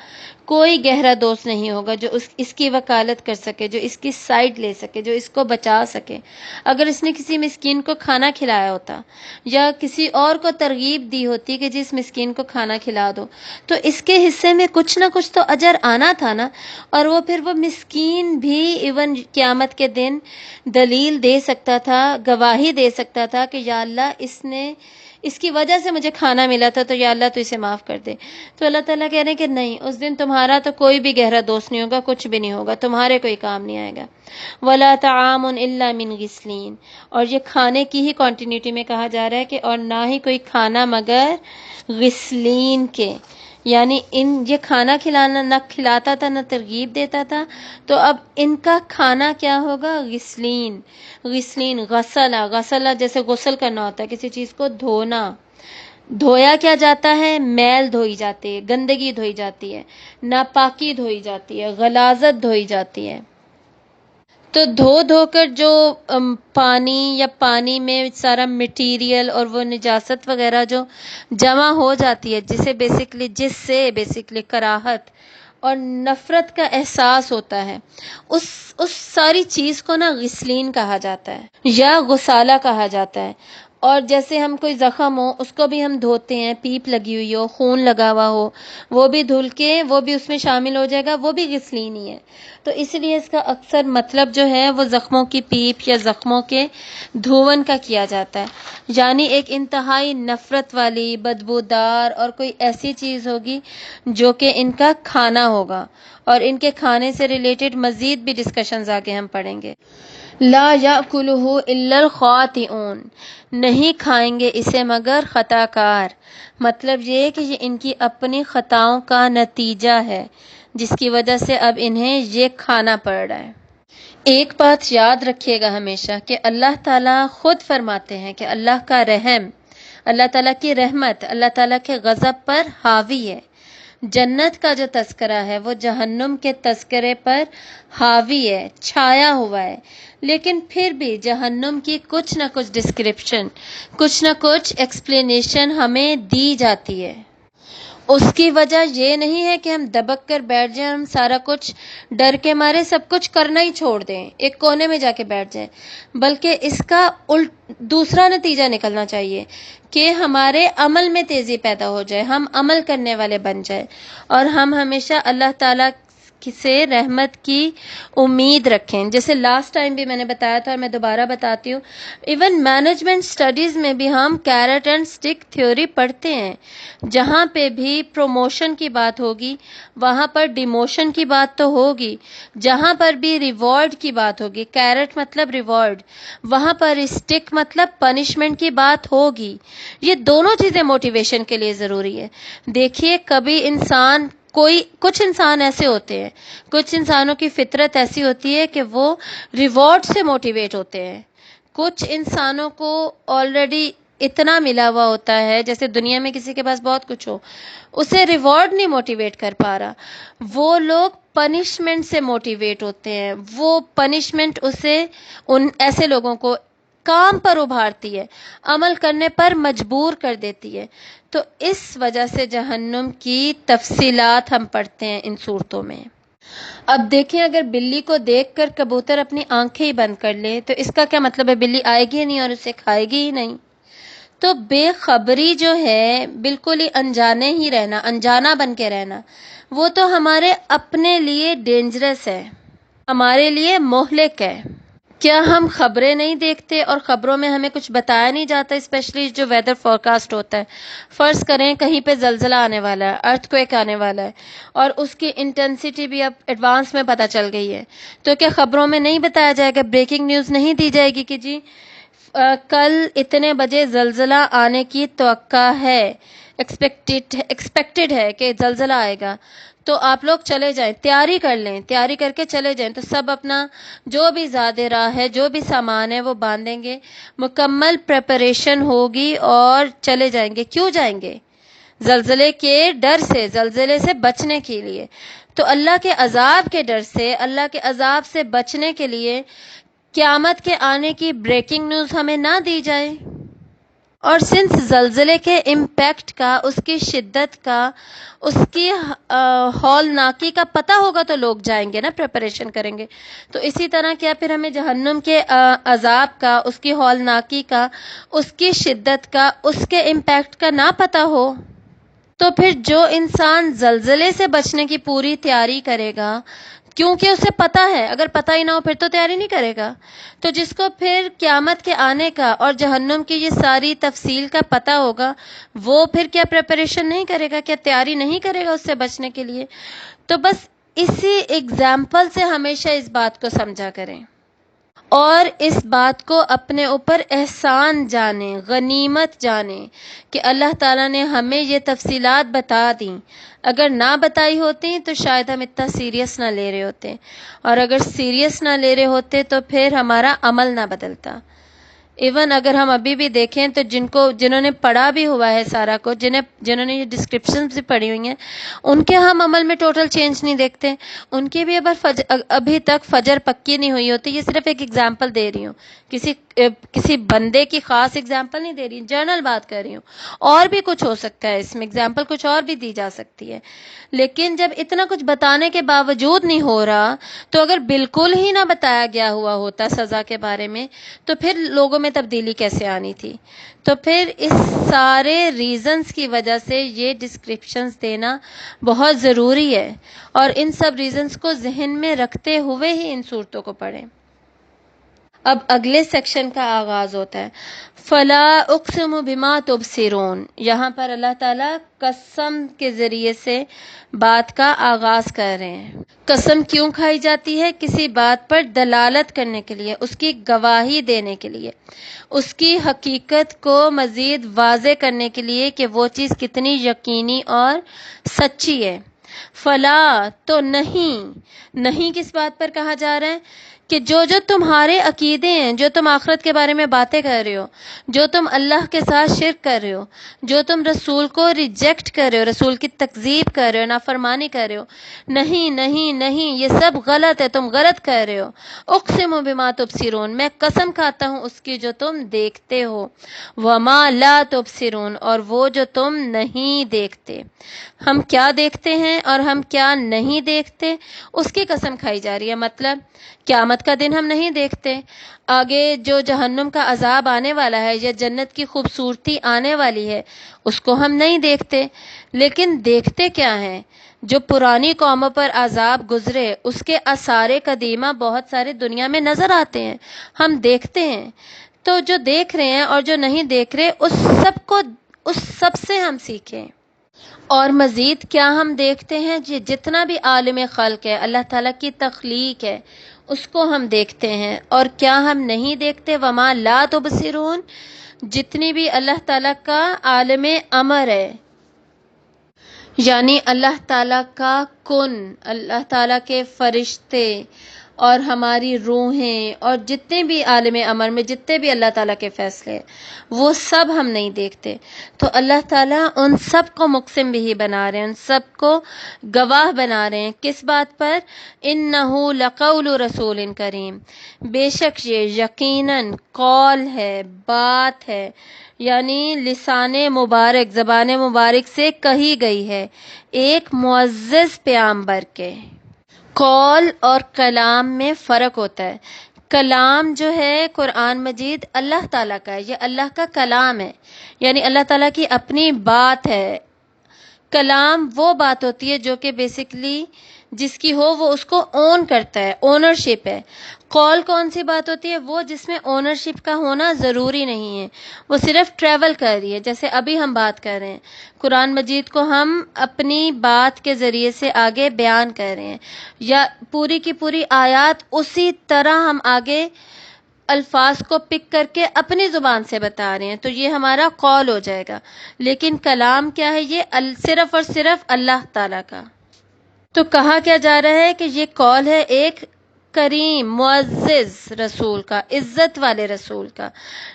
کوئی گہرا دوست نہیں ہوگا جو اس کی وکالت کر سکے، جو اس کی سائڈ لے سکے، جو اس کو بچا سکے۔ اگر اس نے کسی مسکین کو کھانا کھلایا ہوتا یا کسی اور کو ترغیب دی ہوتی کہ جس مسکین کو کھانا کھلا دو، تو اس کے حصے میں کچھ نہ کچھ تو اجر آنا تھا نا، اور وہ پھر وہ مسکین بھی ایون قیامت کے دن دلیل دے سکتا تھا، گواہی دے سکتا تھا کہ یا اللہ اس کی وجہ سے مجھے کھانا ملا تھا، تو یا اللہ تو اسے معاف کر دے۔ تو اللہ تعالیٰ کہہ رہے ہیں کہ نہیں، اس دن تمہارا تو کوئی بھی گہرا دوست نہیں ہوگا، کچھ بھی نہیں ہوگا، تمہارے کوئی کام نہیں آئے گا۔ وَلَا طَعَامٌ إِلَّا مِنْ غِسْلِينَ، اور یہ کھانے کی ہی کنٹینیوٹی میں کہا جا رہا ہے کہ اور نہ ہی کوئی کھانا مگر غسلین کے، یعنی یہ کھانا کھلانا نہ کھلاتا تھا نہ ترغیب دیتا تھا، تو اب ان کا کھانا کیا ہوگا؟ غسلین۔ غسلین غسلہ جیسے غسل کرنا ہوتا ہے، کسی چیز کو دھونا، دھویا کیا جاتا ہے؟ میل دھوئی جاتی ہے، گندگی دھوئی جاتی ہے، ناپاکی دھوئی جاتی ہے، غلاظت دھوئی جاتی ہے۔ تو دھو کر جو پانی میں سارا مٹیریل اور وہ نجاست وغیرہ جو جمع ہو جاتی ہے، جس سے بیسکلی کراہت اور نفرت کا احساس ہوتا ہے، اس ساری چیز کو نا غسلین کہا جاتا ہے یا غسالہ کہا جاتا ہے۔ اور جیسے ہم کوئی زخم ہو اس کو بھی ہم دھوتے ہیں، پیپ لگی ہوئی ہو، خون لگا ہوا ہو، وہ بھی دھل کے وہ بھی اس میں شامل ہو جائے گا، وہ بھی غسلین ہی ہے۔ تو اس لیے اس کا اکثر مطلب جو ہے وہ زخموں کی پیپ یا زخموں کے دھون کا کیا جاتا ہے، یعنی ایک انتہائی نفرت والی بدبودار اور کوئی ایسی چیز ہوگی جو کہ ان کا کھانا ہوگا، اور ان کے کھانے سے ریلیٹڈ مزید بھی ڈسکشنز آگے ہم پڑھیں گے۔ لا یاکلہ الا الخاطئون، نہیں کھائیں گے اسے مگر خطا کار، مطلب یہ کہ یہ ان کی اپنی خطاؤں کا نتیجہ ہے جس کی وجہ سے اب انہیں یہ کھانا پڑ رہا ہے۔ ایک بات یاد رکھیے گا ہمیشہ کہ اللہ تعالیٰ خود فرماتے ہیں کہ اللہ کا رحم، اللہ تعالیٰ کی رحمت اللہ تعالیٰ کے غضب پر حاوی ہے۔ جنت کا جو تذکرہ ہے وہ جہنم کے تذکرے پر حاوی ہے، چھایا ہوا ہے، لیکن پھر بھی جہنم کی کچھ نہ کچھ ڈسکرپشن، کچھ نہ کچھ ایکسپلینیشن ہمیں دی جاتی ہے۔ اس کی وجہ یہ نہیں ہے کہ ہم دبک کر بیٹھ جائیں، ہم سارا کچھ ڈر کے مارے سب کچھ کرنا ہی چھوڑ دیں، ایک کونے میں جا کے بیٹھ جائیں، بلکہ اس کا دوسرا نتیجہ نکلنا چاہیے کہ ہمارے عمل میں تیزی پیدا ہو جائے، ہم عمل کرنے والے بن جائیں، اور ہم ہمیشہ اللہ تعالیٰ سے رحمت کی امید رکھیں۔ جیسے لاسٹ ٹائم بھی میں نے بتایا تھا اور میں دوبارہ بتاتی ہوں، ایون مینجمنٹ سٹڈیز میں بھی ہم کیرٹ اینڈ سٹک تھیوری پڑھتے ہیں۔ جہاں پہ بھی پروموشن کی بات ہوگی وہاں پر ڈیموشن کی بات تو ہوگی، جہاں پر بھی ریوارڈ کی بات ہوگی، کیرٹ مطلب ریوارڈ، وہاں پر اسٹک مطلب پنشمنٹ کی بات ہوگی۔ یہ دونوں چیزیں موٹیویشن کے لیے ضروری ہے۔ دیکھیے کبھی کچھ انسان ایسے ہوتے ہیں، کچھ انسانوں کی فطرت ایسی ہوتی ہے کہ وہ ریوارڈ سے موٹیویٹ ہوتے ہیں، کچھ انسانوں کو آلریڈی اتنا ملا ہوا ہوتا ہے، جیسے دنیا میں کسی کے پاس بہت کچھ ہو، اسے ریوارڈ نہیں موٹیویٹ کر پا رہا، وہ لوگ پنشمنٹ سے موٹیویٹ ہوتے ہیں، وہ پنشمنٹ ان ایسے لوگوں کو کام پر ابھارتی ہے، عمل کرنے پر مجبور کر دیتی ہے۔ تو اس وجہ سے جہنم کی تفصیلات ہم پڑھتے ہیں ان صورتوں میں۔ اب دیکھیں اگر بلی کو دیکھ کر کبوتر اپنی آنکھیں ہی بند کر لے تو اس کا کیا مطلب ہے؟ بلی آئے گی نہیں اور اسے کھائے گی ہی نہیں۔ تو بے خبری جو ہے، بالکل ہی انجانے ہی رہنا، انجانا بن کے رہنا، وہ تو ہمارے اپنے لیے ڈینجرس ہے، ہمارے لیے مہلک ہے۔ کیا ہم خبریں نہیں دیکھتے اور خبروں میں ہمیں کچھ بتایا نہیں جاتا؟ اسپیشلی جو ویدر فورکاسٹ ہوتا ہے، فرض کریں کہیں پہ زلزلہ آنے والا ہے، ارتھ کویک آنے والا ہے، اور اس کی انٹینسٹی بھی اب ایڈوانس میں پتہ چل گئی ہے، تو کیا خبروں میں نہیں بتایا جائے گا، بریکنگ نیوز نہیں دی جائے گی کہ جی کل اتنے بجے زلزلہ آنے کی توقع ہے، ایکسپیکٹڈ ہے کہ زلزلہ آئے گا، تو آپ لوگ چلے جائیں، تیاری کر لیں، تیاری کر کے چلے جائیں۔ تو سب اپنا جو بھی زیادہ راہ ہے، جو بھی سامان ہے وہ باندھیں گے، مکمل پریپریشن ہوگی اور چلے جائیں گے۔ کیوں جائیں گے؟ زلزلے کے ڈر سے، زلزلے سے بچنے کے لیے۔ تو اللہ کے عذاب کے ڈر سے، اللہ کے عذاب سے بچنے کے لیے قیامت کے آنے کی بریکنگ نیوز ہمیں نہ دی جائے۔ اور سنس زلزلے کے امپیکٹ کا، اس کی شدت کا، اس کی ہولناکی کا پتہ ہوگا تو لوگ جائیں گے نا، پریپریشن کریں گے. تو اسی طرح کیا پھر ہمیں جہنم کے عذاب کا، اس کی ہولناکی کا، اس کی شدت کا، اس کے امپیکٹ کا نہ پتہ ہو تو پھر جو انسان زلزلے سے بچنے کی پوری تیاری کرے گا، کیونکہ اسے پتہ ہے، اگر پتہ ہی نہ ہو پھر تو تیاری نہیں کرے گا. تو جس کو پھر قیامت کے آنے کا اور جہنم کی یہ ساری تفصیل کا پتہ ہوگا، وہ پھر کیا پریپریشن نہیں کرے گا، کیا تیاری نہیں کرے گا اس سے بچنے کے لیے. تو بس اسی ایگزامپل سے ہمیشہ اس بات کو سمجھا کریں اور اس بات کو اپنے اوپر احسان جانیں، غنیمت جانیں کہ اللہ تعالیٰ نے ہمیں یہ تفصیلات بتا دیں. اگر نہ بتائی ہوتی تو شاید ہم اتنا سیریس نہ لے رہے ہوتے، اور اگر سیریس نہ لے رہے ہوتے تو پھر ہمارا عمل نہ بدلتا. ایون اگر ہم ابھی بھی دیکھیں تو جنہوں نے پڑھا بھی ہوا ہے سارا کو، جنہوں نے یہ ڈسکرپشن بھی پڑھی ہوئی ہیں، ان کے ہم عمل میں ٹوٹل چینج نہیں دیکھتے. ان کی بھی ابھی تک فجر پکی نہیں ہوئی ہوتی. یہ صرف ایک ایگزامپل دے رہی ہوں، کسی بندے کی خاص ایگزامپل نہیں دے رہی، جنرل بات کر رہی ہوں. اور بھی کچھ ہو سکتا ہے اس میں، ایگزامپل کچھ اور بھی دی جا سکتی ہے. لیکن جب اتنا کچھ بتانے کے باوجود نہیں ہو رہا، تو اگر بالکل ہی نہ بتایا گیا ہوا ہوتا سزا کے بارے میں، تو پھر لوگوں میں تبدیلی کیسے آنی تھی. تو پھر اس سارے ریزنز کی وجہ سے یہ ڈسکرپشنز دینا بہت ضروری ہے، اور ان سب ریزنز کو ذہن میں رکھتے ہوئے ہی ان صورتوں کو پڑھیں. اب اگلے سیکشن کا آغاز ہوتا ہے. فلا اقسم بما تبصرون. یہاں پر اللہ تعالیٰ قسم کے ذریعے سے بات کا آغاز کر رہے ہیں. قسم کیوں کھائی جاتی ہے؟ کسی بات پر دلالت کرنے کے لیے، اس کی گواہی دینے کے لیے، اس کی حقیقت کو مزید واضح کرنے کے لیے کہ وہ چیز کتنی یقینی اور سچی ہے. فلا تو نہیں کس بات پر کہا جا رہا ہے؟ کہ جو تمہارے عقیدے ہیں، جو تم آخرت کے بارے میں باتیں کر رہے ہو، جو تم اللہ کے ساتھ شرک کر رہے ہو، جو تم رسول کو ریجیکٹ کر رہے ہو، رسول کی تکذیب کر رہے ہو، نافرمانی کر رہے ہو، نہیں یہ سب غلط ہے، تم غلط کر رہے ہو. اقسم بما تبصرون. میں قسم کھاتا ہوں اس کی جو تم دیکھتے ہو. وما لا تبصرون. اور وہ جو تم نہیں دیکھتے. ہم کیا دیکھتے ہیں اور ہم کیا نہیں دیکھتے، اس کی قسم کھائی جا رہی ہے. مطلب قیامت کا دن ہم نہیں دیکھتے، آگے جو جہنم کا عذاب آنے والا ہے یا جنت کی خوبصورتی آنے والی ہے اس کو ہم نہیں دیکھتے. لیکن دیکھتے کیا ہیں؟ جو پرانی قوموں پر عذاب گزرے اس کے آثار قدیمہ بہت سارے دنیا میں نظر آتے ہیں، ہم دیکھتے ہیں. تو جو دیکھ رہے ہیں اور جو نہیں دیکھ رہے، اس سب سے ہم سیکھیں. اور مزید کیا ہم دیکھتے ہیں؟ جتنا بھی عالم خلق ہے، اللہ تعالیٰ کی تخلیق ہے، اس کو ہم دیکھتے ہیں. اور کیا ہم نہیں دیکھتے؟ وما لا تبصرون. جتنی بھی اللہ تعالیٰ کا عالم امر ہے، یعنی اللہ تعالیٰ کا کن، اللہ تعالیٰ کے فرشتے اور ہماری روحیں اور جتنے بھی عالم امر میں جتنے بھی اللہ تعالیٰ کے فیصلے وہ سب ہم نہیں دیکھتے. تو اللہ تعالیٰ ان سب کو مقسم بھی بنا رہے ہیں، ان سب کو گواہ بنا رہے ہیں. کس بات پر؟ انہ لقول رسول کریم. بے شک یہ یقیناً قول ہے، بات ہے، یعنی لسان مبارک، زبان مبارک سے کہی گئی ہے ایک معزز پیغمبر کے. قول اور کلام میں فرق ہوتا ہے. کلام جو ہے قرآن مجید اللہ تعالیٰ کا ہے، یہ اللہ کا کلام ہے، یعنی اللہ تعالیٰ کی اپنی بات ہے. کلام وہ بات ہوتی ہے جو کہ بیسیکلی جس کی ہو وہ اس کو اون کرتا ہے، اونرشپ ہے. قول کون سی بات ہوتی ہے؟ وہ جس میں اونرشپ کا ہونا ضروری نہیں ہے، وہ صرف ٹریول کر رہی ہے. جیسے ابھی ہم بات کر رہے ہیں، قرآن مجید کو ہم اپنی بات کے ذریعے سے آگے بیان کر رہے ہیں، یا پوری کی پوری آیات اسی طرح ہم آگے الفاظ کو پک کر کے اپنی زبان سے بتا رہے ہیں، تو یہ ہمارا قول ہو جائے گا. لیکن کلام کیا ہے؟ یہ صرف اور صرف اللہ تعالیٰ کا. تو کہا کیا جا رہا ہے کہ یہ قول ہے ایک کریم معزز رسول کا، عزت والے رسول کا،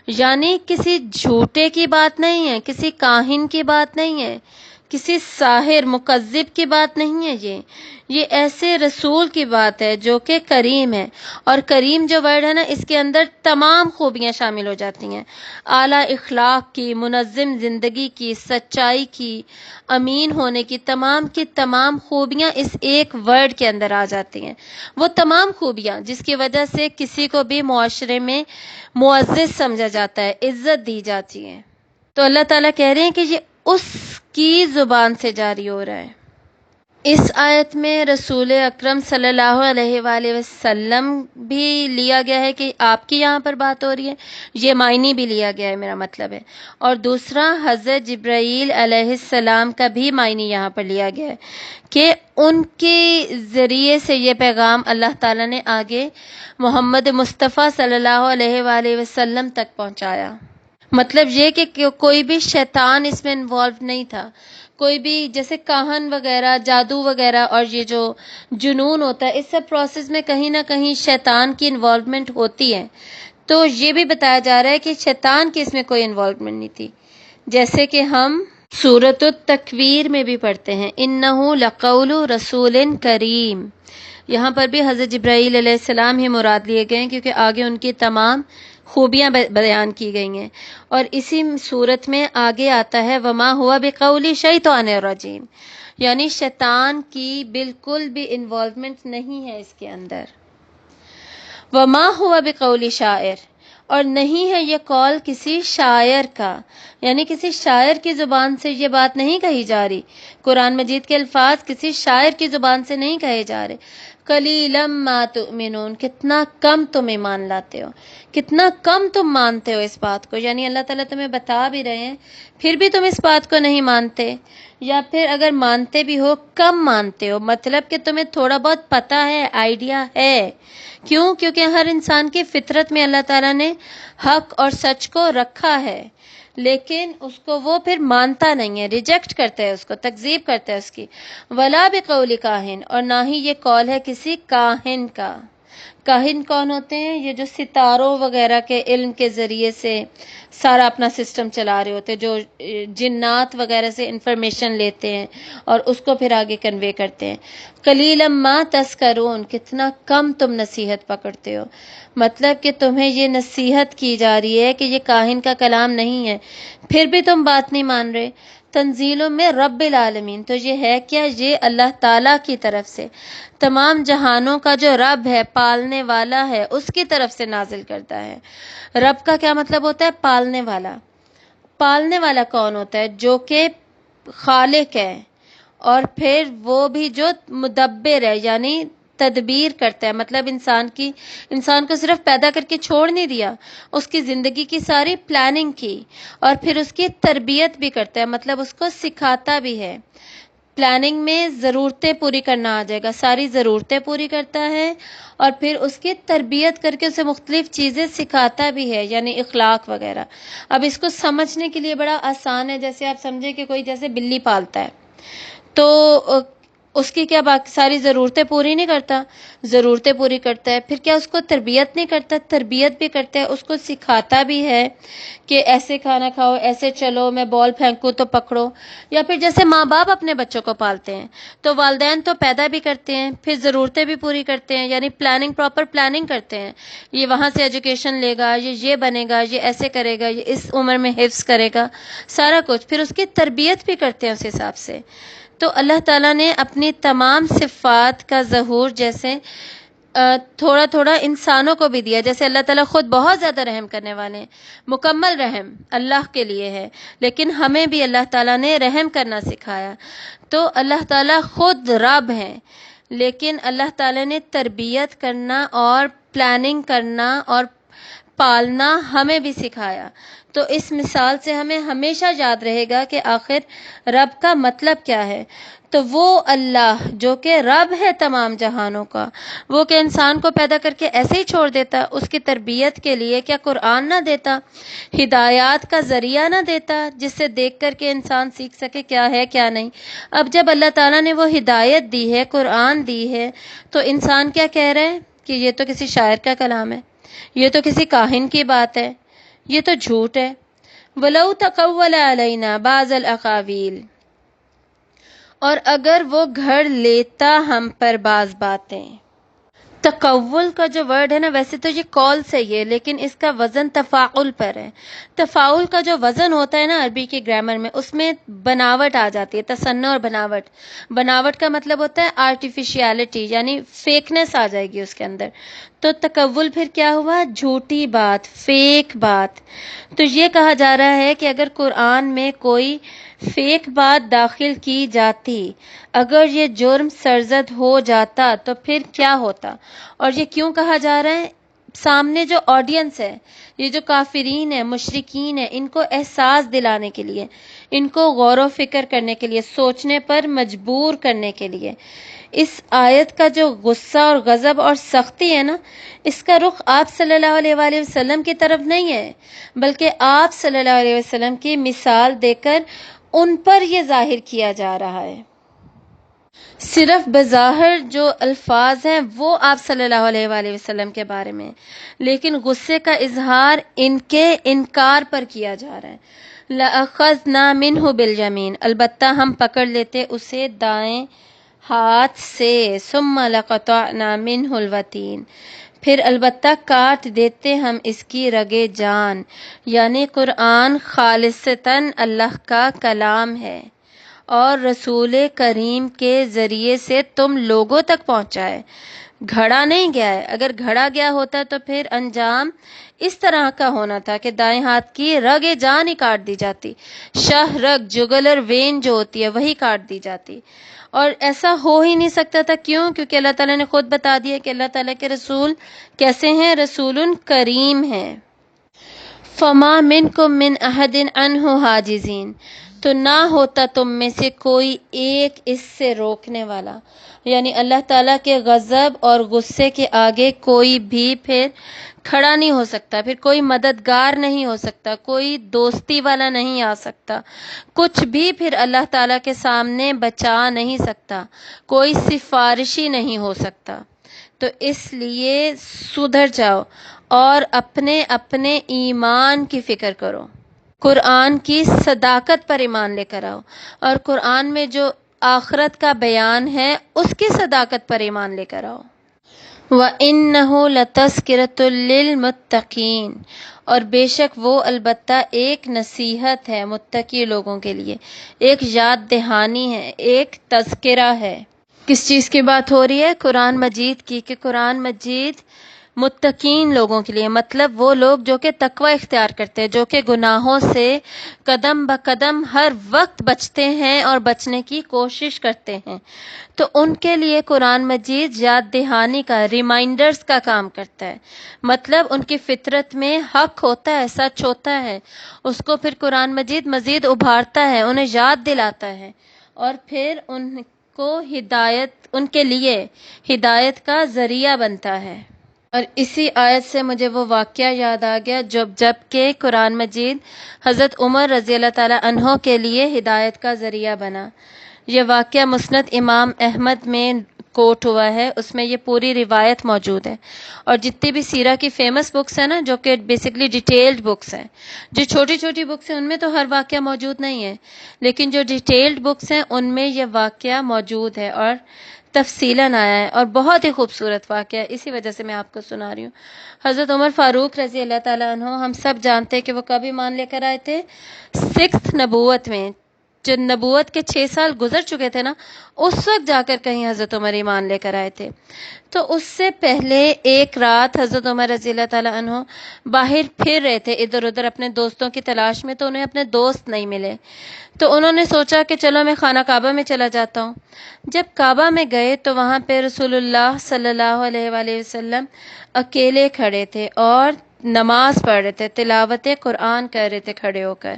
یعنی کسی جھوٹے کی بات نہیں ہے، کسی کاہن کی بات نہیں ہے، کسی ساحر مکذب کی بات نہیں ہے، یہ ایسے رسول کی بات ہے جو کہ کریم ہے، اور کریم جو ورڈ ہے نا، اس کے اندر تمام خوبیاں شامل ہو جاتی ہیں، اعلیٰ اخلاق کی، منظم زندگی کی، سچائی کی، امین ہونے کی تمام خوبیاں اس ایک ورڈ کے اندر آ جاتی ہیں۔ وہ تمام خوبیاں جس کی وجہ سے کسی کو بھی معاشرے میں معزز سمجھا جاتا ہے، عزت دی جاتی ہے۔ تو اللہ تعالیٰ کہہ رہے ہیں کہ یہ اس کی زبان سے جاری ہو رہا ہے۔ اس آیت میں رسول اکرم صلی اللہ علیہ وآلہ وسلم بھی لیا گیا ہے کہ آپ کی یہاں پر بات ہو رہی ہے، یہ معنی بھی لیا گیا ہے، میرا مطلب ہے، اور دوسرا حضرت جبرائیل علیہ السلام کا بھی معنی یہاں پر لیا گیا ہے کہ ان کے ذریعے سے یہ پیغام اللہ تعالیٰ نے آگے محمد مصطفیٰ صلی اللہ علیہ وآلہ وسلم تک پہنچایا۔ مطلب یہ کہ کوئی بھی شیطان اس میں انوالو نہیں تھا، کوئی بھی جیسے کاہن وغیرہ، جادو وغیرہ اور یہ جو جنون ہوتا ہے، اس سب پروسیس میں کہیں نہ کہیں شیطان کی انوالومنٹ ہوتی ہے۔ تو یہ بھی بتایا جا رہا ہے کہ شیطان کی اس میں کوئی انوالومنٹ نہیں تھی، جیسے کہ ہم سورۃ التکویر میں بھی پڑھتے ہیں، اِنَّهُ لَقَوْلُ رَسُولٍ کریم۔ یہاں پر بھی حضرت جبرائیل علیہ السلام ہی مراد لیے گئے ہیں، کیونکہ آگے ان کی تمام خوبیاں بیان کی گئی ہیں، اور اسی صورت میں آگے آتا ہے وما ہوا بقول شیطان الرجیم، یعنی شیطان کی بالکل بھی انوالومنٹ نہیں ہے اس کے اندر۔ وما ہوا بقول شاعر، اور نہیں ہے یہ قول کسی شاعر کا، یعنی کسی شاعر کی زبان سے یہ بات نہیں کہی جا رہی، قرآن مجید کے الفاظ کسی شاعر کی زبان سے نہیں کہے جا رہے۔ قلیلا ما تؤمنون، کتنا کم تم ایمان لاتے ہو، کتنا کم تم مانتے ہو اس بات کو، یعنی اللہ تعالیٰ تمہیں بتا بھی رہے ہیں پھر بھی تم اس بات کو نہیں مانتے، یا پھر اگر مانتے بھی ہو کم مانتے ہو، مطلب کہ تمہیں تھوڑا بہت پتہ ہے، آئیڈیا ہے۔ کیوں؟ کیونکہ ہر انسان کی فطرت میں اللہ تعالیٰ نے حق اور سچ کو رکھا ہے، لیکن اس کو وہ پھر مانتا نہیں ہے، ریجیکٹ کرتا ہے، اس کو تکذیب کرتا ہے اس کی۔ ولا بقول کاہن، اور نہ ہی یہ قول ہے کسی کاہن کا۔ کاہن کون ہوتے ہیں؟ یہ جو ستاروں وغیرہ کے علم کے ذریعے سے سارا اپنا سسٹم چلا رہے ہوتے ہیں، جو جنات وغیرہ سے انفارمیشن لیتے ہیں اور اس کو پھر آگے کنوے کرتے ہیں۔ قلیلا ما تذکرون، کتنا کم تم نصیحت پکڑتے ہو، مطلب کہ تمہیں یہ نصیحت کی جا رہی ہے کہ یہ کاہن کا کلام نہیں ہے، پھر بھی تم بات نہیں مان رہے۔ تنزیل میں رب العالمین، تو یہ ہے کیا؟ یہ اللہ تعالیٰ کی طرف سے، تمام جہانوں کا جو رب ہے، پالنے والا ہے، اس کی طرف سے نازل کرتا ہے۔ رب کا کیا مطلب ہوتا ہے؟ پالنے والا۔ پالنے والا کون ہوتا ہے؟ جو کہ خالق ہے، اور پھر وہ بھی جو مدبر ہے، یعنی تدبیر کرتا ہے، مطلب انسان کو صرف پیدا کر کے چھوڑ نہیں دیا، اس کی زندگی کی ساری پلاننگ کی، اور پھر اس کی تربیت بھی کرتا ہے، مطلب اس کو سکھاتا بھی ہے۔ پلاننگ میں ضرورتیں پوری کرنا آ جائے گا، ساری ضرورتیں پوری کرتا ہے، اور پھر اس کی تربیت کر کے اسے مختلف چیزیں سکھاتا بھی ہے، یعنی اخلاق وغیرہ۔ اب اس کو سمجھنے کے لیے بڑا آسان ہے، جیسے آپ سمجھیں کہ کوئی جیسے بلی پالتا ہے، تو اس کی کیا باقی ساری ضرورتیں پوری نہیں کرتا؟ ضرورتیں پوری کرتا ہے، پھر کیا اس کو تربیت نہیں کرتا؟ تربیت بھی کرتا ہے، اس کو سکھاتا بھی ہے کہ ایسے کھانا کھاؤ، ایسے چلو، میں بال پھینکوں تو پکڑو۔ یا پھر جیسے ماں باپ اپنے بچوں کو پالتے ہیں، تو والدین تو پیدا بھی کرتے ہیں، پھر ضرورتیں بھی پوری کرتے ہیں، یعنی پلاننگ، پراپر پلاننگ کرتے ہیں، یہ وہاں سے ایجوکیشن لے گا، یہ بنے گا، یہ ایسے کرے گا، یہ اس عمر میں حفظ کرے گا، سارا کچھ، پھر اس کی تربیت بھی کرتے ہیں اس حساب سے۔ تو اللہ تعالیٰ نے اپنی تمام صفات کا ظہور جیسے تھوڑا تھوڑا انسانوں کو بھی دیا، جیسے اللہ تعالیٰ خود بہت زیادہ رحم کرنے والے ہیں، مکمل رحم اللہ کے لیے ہے، لیکن ہمیں بھی اللہ تعالیٰ نے رحم کرنا سکھایا۔ تو اللہ تعالیٰ خود رب ہیں، لیکن اللہ تعالیٰ نے تربیت کرنا اور پلاننگ کرنا اور پالنا ہمیں بھی سکھایا۔ تو اس مثال سے ہمیں ہمیشہ یاد رہے گا کہ آخر رب کا مطلب کیا ہے۔ تو وہ اللہ جو کہ رب ہے تمام جہانوں کا، وہ کہ انسان کو پیدا کر کے ایسے ہی چھوڑ دیتا، اس کی تربیت کے لیے کیا قرآن نہ دیتا، ہدایات کا ذریعہ نہ دیتا، جس سے دیکھ کر کے انسان سیکھ سکے کیا ہے کیا نہیں۔ اب جب اللہ تعالیٰ نے وہ ہدایت دی ہے، قرآن دی ہے، تو انسان کیا کہہ رہا ہے کہ یہ تو کسی شاعر کا کلام ہے، یہ تو کسی کاہن کی بات ہے، یہ تو جھوٹ ہے۔ وَلَوْ تَقَوَّلَ عَلَيْنَا بَعْضَ الْأَقَاوِيلِ، اور اگر وہ گھڑ لیتا ہم پر بعض باتیں. تقول کا جو ورڈ ہے نا، ویسے تو یہ قول سے ہی ہے لیکن اس کا وزن تفاعل پر ہے. تفاعل کا جو وزن ہوتا ہے نا عربی کی گرامر میں، اس میں بناوٹ آ جاتی ہے، تصنع اور بناوٹ. بناوٹ کا مطلب ہوتا ہے آرٹیفیشیلٹی، یعنی فیکنیس آ جائے گی اس کے اندر. تو تقول پھر کیا ہوا؟ جھوٹی بات، فیک بات. تو یہ کہا جا رہا ہے کہ اگر قرآن میں کوئی فیک بات داخل کی جاتی، اگر یہ جرم سرزد ہو جاتا تو پھر کیا ہوتا. اور یہ کیوں کہا جا رہا ہے؟ سامنے جو آڈینس ہے، یہ جو کافرین ہیں، مشرکین ہیں، ان کو احساس دلانے کے لیے، ان کو غور و فکر کرنے کے لیے، سوچنے پر مجبور کرنے کے لیے. اس آیت کا جو غصہ اور غضب اور سختی ہے نا، اس کا رخ آپ صلی اللہ علیہ وآلہ وسلم کی طرف نہیں ہے، بلکہ آپ صلی اللہ علیہ وسلم کی مثال دے کر ان پر یہ ظاہر کیا جا رہا ہے. صرف بظاہر جو الفاظ ہیں وہ آپ صلی اللہ علیہ وآلہ وسلم کے بارے میں، لیکن غصے کا اظہار ان کے انکار پر کیا جا رہا ہے. لَأَخَذْنَا مِنْهُ بِالْيَمِينِ، البتہ ہم پکڑ لیتے اسے دائیں ہاتھ سے. ثُمَّ لَقَطَعْنَا مِنْهُ الْوَتِينَ، پھر البتہ کاٹ دیتے ہم اس کی رگے جان. یعنی قرآن خالصتاً اللہ کا کلام ہے اور رسول کریم کے ذریعے سے تم لوگوں تک پہنچا ہے، گھڑا نہیں گیا ہے. اگر گھڑا گیا ہوتا تو پھر انجام اس طرح کا ہونا تھا کہ دائیں ہاتھ کی رگ جان ہی کاٹ دی جاتی، شاہ رگ، جگلر وین جو ہوتی ہے وہی کاٹ دی جاتی. اور ایسا ہو ہی نہیں سکتا تھا. کیوں؟ کیونکہ اللہ تعالیٰ نے خود بتا دیا کہ اللہ تعالیٰ کے رسول کیسے ہیں، رسول کریم ہیں. فما منکم من احد عنہ حاجزین، تو نہ ہوتا تم میں سے کوئی ایک اس سے روکنے والا. یعنی اللہ تعالیٰ کے غضب اور غصے کے آگے کوئی بھی پھر کھڑا نہیں ہو سکتا، پھر کوئی مددگار نہیں ہو سکتا، کوئی دوستی والا نہیں آ سکتا، کچھ بھی پھر اللہ تعالیٰ کے سامنے بچا نہیں سکتا، کوئی سفارشی نہیں ہو سکتا. تو اس لیے سدھر جاؤ اور اپنے اپنے ایمان کی فکر کرو، قرآن کی صداقت پر ایمان لے کر آؤ، اور قرآن میں جو آخرت کا بیان ہے اس کی صداقت پر ایمان لے کر آؤ. وَإِنَّهُ لَتَذْكِرَةٌ لِّلْمُتَّقِينَ، اور بے شک وہ البتہ ایک نصیحت ہے متقی لوگوں کے لیے، ایک یاد دہانی ہے، ایک تذکرہ ہے. کس چیز کی بات ہو رہی ہے؟ قرآن مجید کی، کہ قرآن مجید متقین لوگوں کے لیے، مطلب وہ لوگ جو کہ تقوی اختیار کرتے ہیں، جو کہ گناہوں سے قدم بقدم ہر وقت بچتے ہیں اور بچنے کی کوشش کرتے ہیں. تو ان کے لیے قرآن مجید یاد دہانی کا، ریمائنڈرز کا کام کرتا ہے. مطلب ان کی فطرت میں حق ہوتا ہے، سچ ہوتا ہے، اس کو پھر قرآن مجید مزید ابھارتا ہے، انہیں یاد دلاتا ہے، اور پھر ان کو ہدایت، ان کے لیے ہدایت کا ذریعہ بنتا ہے. اور اسی آیت سے مجھے وہ واقعہ یاد آ گیا جب کہ قرآن مجید حضرت عمر رضی اللہ تعالیٰ عنہ کے لیے ہدایت کا ذریعہ بنا. یہ واقعہ مسند امام احمد میں کوٹ ہوا ہے، اس میں یہ پوری روایت موجود ہے. اور جتنی بھی سیرہ کی فیمس بکس ہیں نا، جو کہ بیسکلی ڈیٹیلڈ بکس ہیں، جو چھوٹی چھوٹی بکس ہیں ان میں تو ہر واقعہ موجود نہیں ہے، لیکن جو ڈیٹیلڈ بکس ہیں ان میں یہ واقعہ موجود ہے اور تفصیلاً آیا ہے، اور بہت ہی خوبصورت واقعہ ہے. اسی وجہ سے میں آپ کو سنا رہی ہوں. حضرت عمر فاروق رضی اللہ تعالیٰ عنہ، ہم سب جانتے ہیں کہ وہ کب ایمان لے کر آئے تھے؟ 6 نبوت میں. جو نبوت کے 6 سال گزر چکے تھے نا، اس وقت جا کر کہیں حضرت عمر ایمان لے کر آئے تھے. تو اس سے پہلے ایک رات حضرت عمر رضی اللہ تعالیٰ عنہ باہر پھر رہے تھے ادھر ادھر اپنے دوستوں کی تلاش میں، تو انہیں اپنے دوست نہیں ملے. تو انہوں نے سوچا کہ چلو میں خانہ کعبہ میں چلا جاتا ہوں. جب کعبہ میں گئے تو وہاں پہ رسول اللہ صلی اللہ علیہ وآلہ وسلم اکیلے کھڑے تھے اور نماز پڑھ رہے تھے، تلاوت قرآن کر رہے تھے کھڑے ہو کر.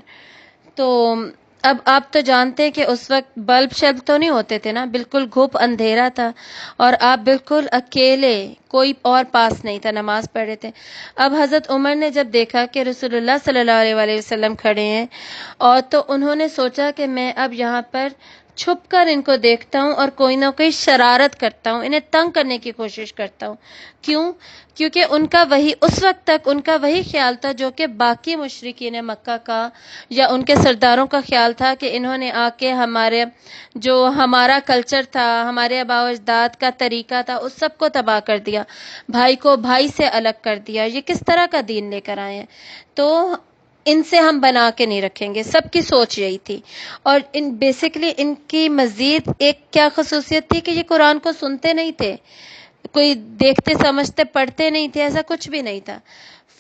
تو اب آپ تو جانتے ہیں کہ اس وقت بلب شلب تو نہیں ہوتے تھے نا، بالکل گھپ اندھیرا تھا اور آپ بالکل اکیلے، کوئی اور پاس نہیں تھا، نماز پڑھ رہے تھے. اب حضرت عمر نے جب دیکھا کہ رسول اللہ صلی اللہ علیہ وآلہ وسلم کھڑے ہیں، اور تو انہوں نے سوچا کہ میں اب یہاں پر چھپ کر ان کو دیکھتا ہوں اور کوئی نہ کوئی شرارت کرتا ہوں، انہیں تنگ کرنے کی کوشش کرتا ہوں۔ کیوں؟ کیونکہ ان کا وہی اس وقت تک ان کا وہی خیال تھا جو کہ باقی مشرکین مکہ کا یا ان کے سرداروں کا خیال تھا، کہ انہوں نے آ کے ہمارا کلچر تھا، ہمارے آباء و اجداد کا طریقہ تھا، اس سب کو تباہ کر دیا، بھائی کو بھائی سے الگ کر دیا، یہ کس طرح کا دین لے کر آئے ہیں، تو ان سے ہم بنا کے نہیں رکھیں گے۔ سب کی سوچ یہی تھی۔ اور بیسیکلی ان کی مزید ایک کیا خصوصیت تھی کہ یہ قرآن کو سنتے نہیں تھے، کوئی دیکھتے سمجھتے پڑھتے نہیں تھے، ایسا کچھ بھی نہیں تھا۔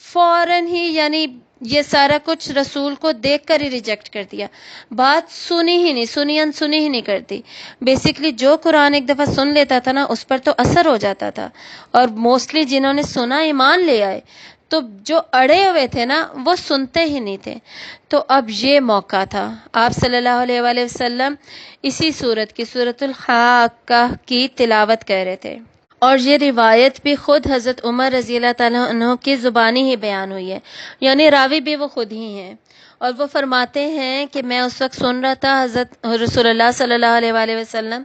فوراً ہی یعنی یہ سارا کچھ رسول کو دیکھ کر ہی ریجیکٹ کر دیا، بات سنی ہی نہیں کرتی۔ بیسیکلی جو قرآن ایک دفعہ سن لیتا تھا نا، اس پر تو اثر ہو جاتا تھا، اور موسٹلی جنہوں نے سنا ایمان لے آئے، تو جو اڑے ہوئے تھے نا وہ سنتے ہی نہیں تھے۔ تو اب یہ موقع تھا، آپ صلی اللہ علیہ وآلہ وسلم اسی سورت کی سورۃ الحاقہ کی تلاوت کر رہے تھے، اور یہ روایت بھی خود حضرت عمر رضی اللہ تعالیٰ عنہ کی زبانی ہی بیان ہوئی ہے، یعنی راوی بھی وہ خود ہی ہیں، اور وہ فرماتے ہیں کہ میں اس وقت سن رہا تھا، حضرت رسول اللہ صلی اللہ علیہ وآلہ وسلم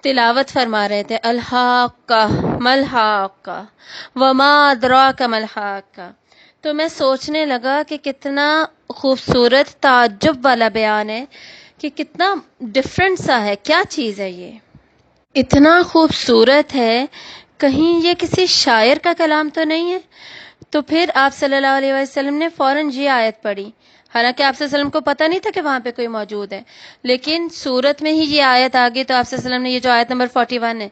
تلاوت فرما رہے تھے، الحاقہ ملحاقہ وما ادراک ملحاقہ۔ تو میں سوچنے لگا کہ کتنا خوبصورت تعجب والا بیان ہے، کہ کتنا ڈفرینٹ سا ہے، کیا چیز ہے یہ، اتنا خوبصورت ہے، کہیں یہ کسی شاعر کا کلام تو نہیں ہے؟ تو پھر آپ صلی اللہ علیہ وسلم نے فوراً یہ آیت پڑھی، حالانکہ آپ صلی اللہ علیہ وسلم کو پتہ نہیں تھا کہ وہاں پہ کوئی موجود ہے، لیکن سورت میں ہی یہ آیت آ گئی، تو آپ صلی اللہ علیہ وسلم نے یہ جو آیت نمبر 41 ہے،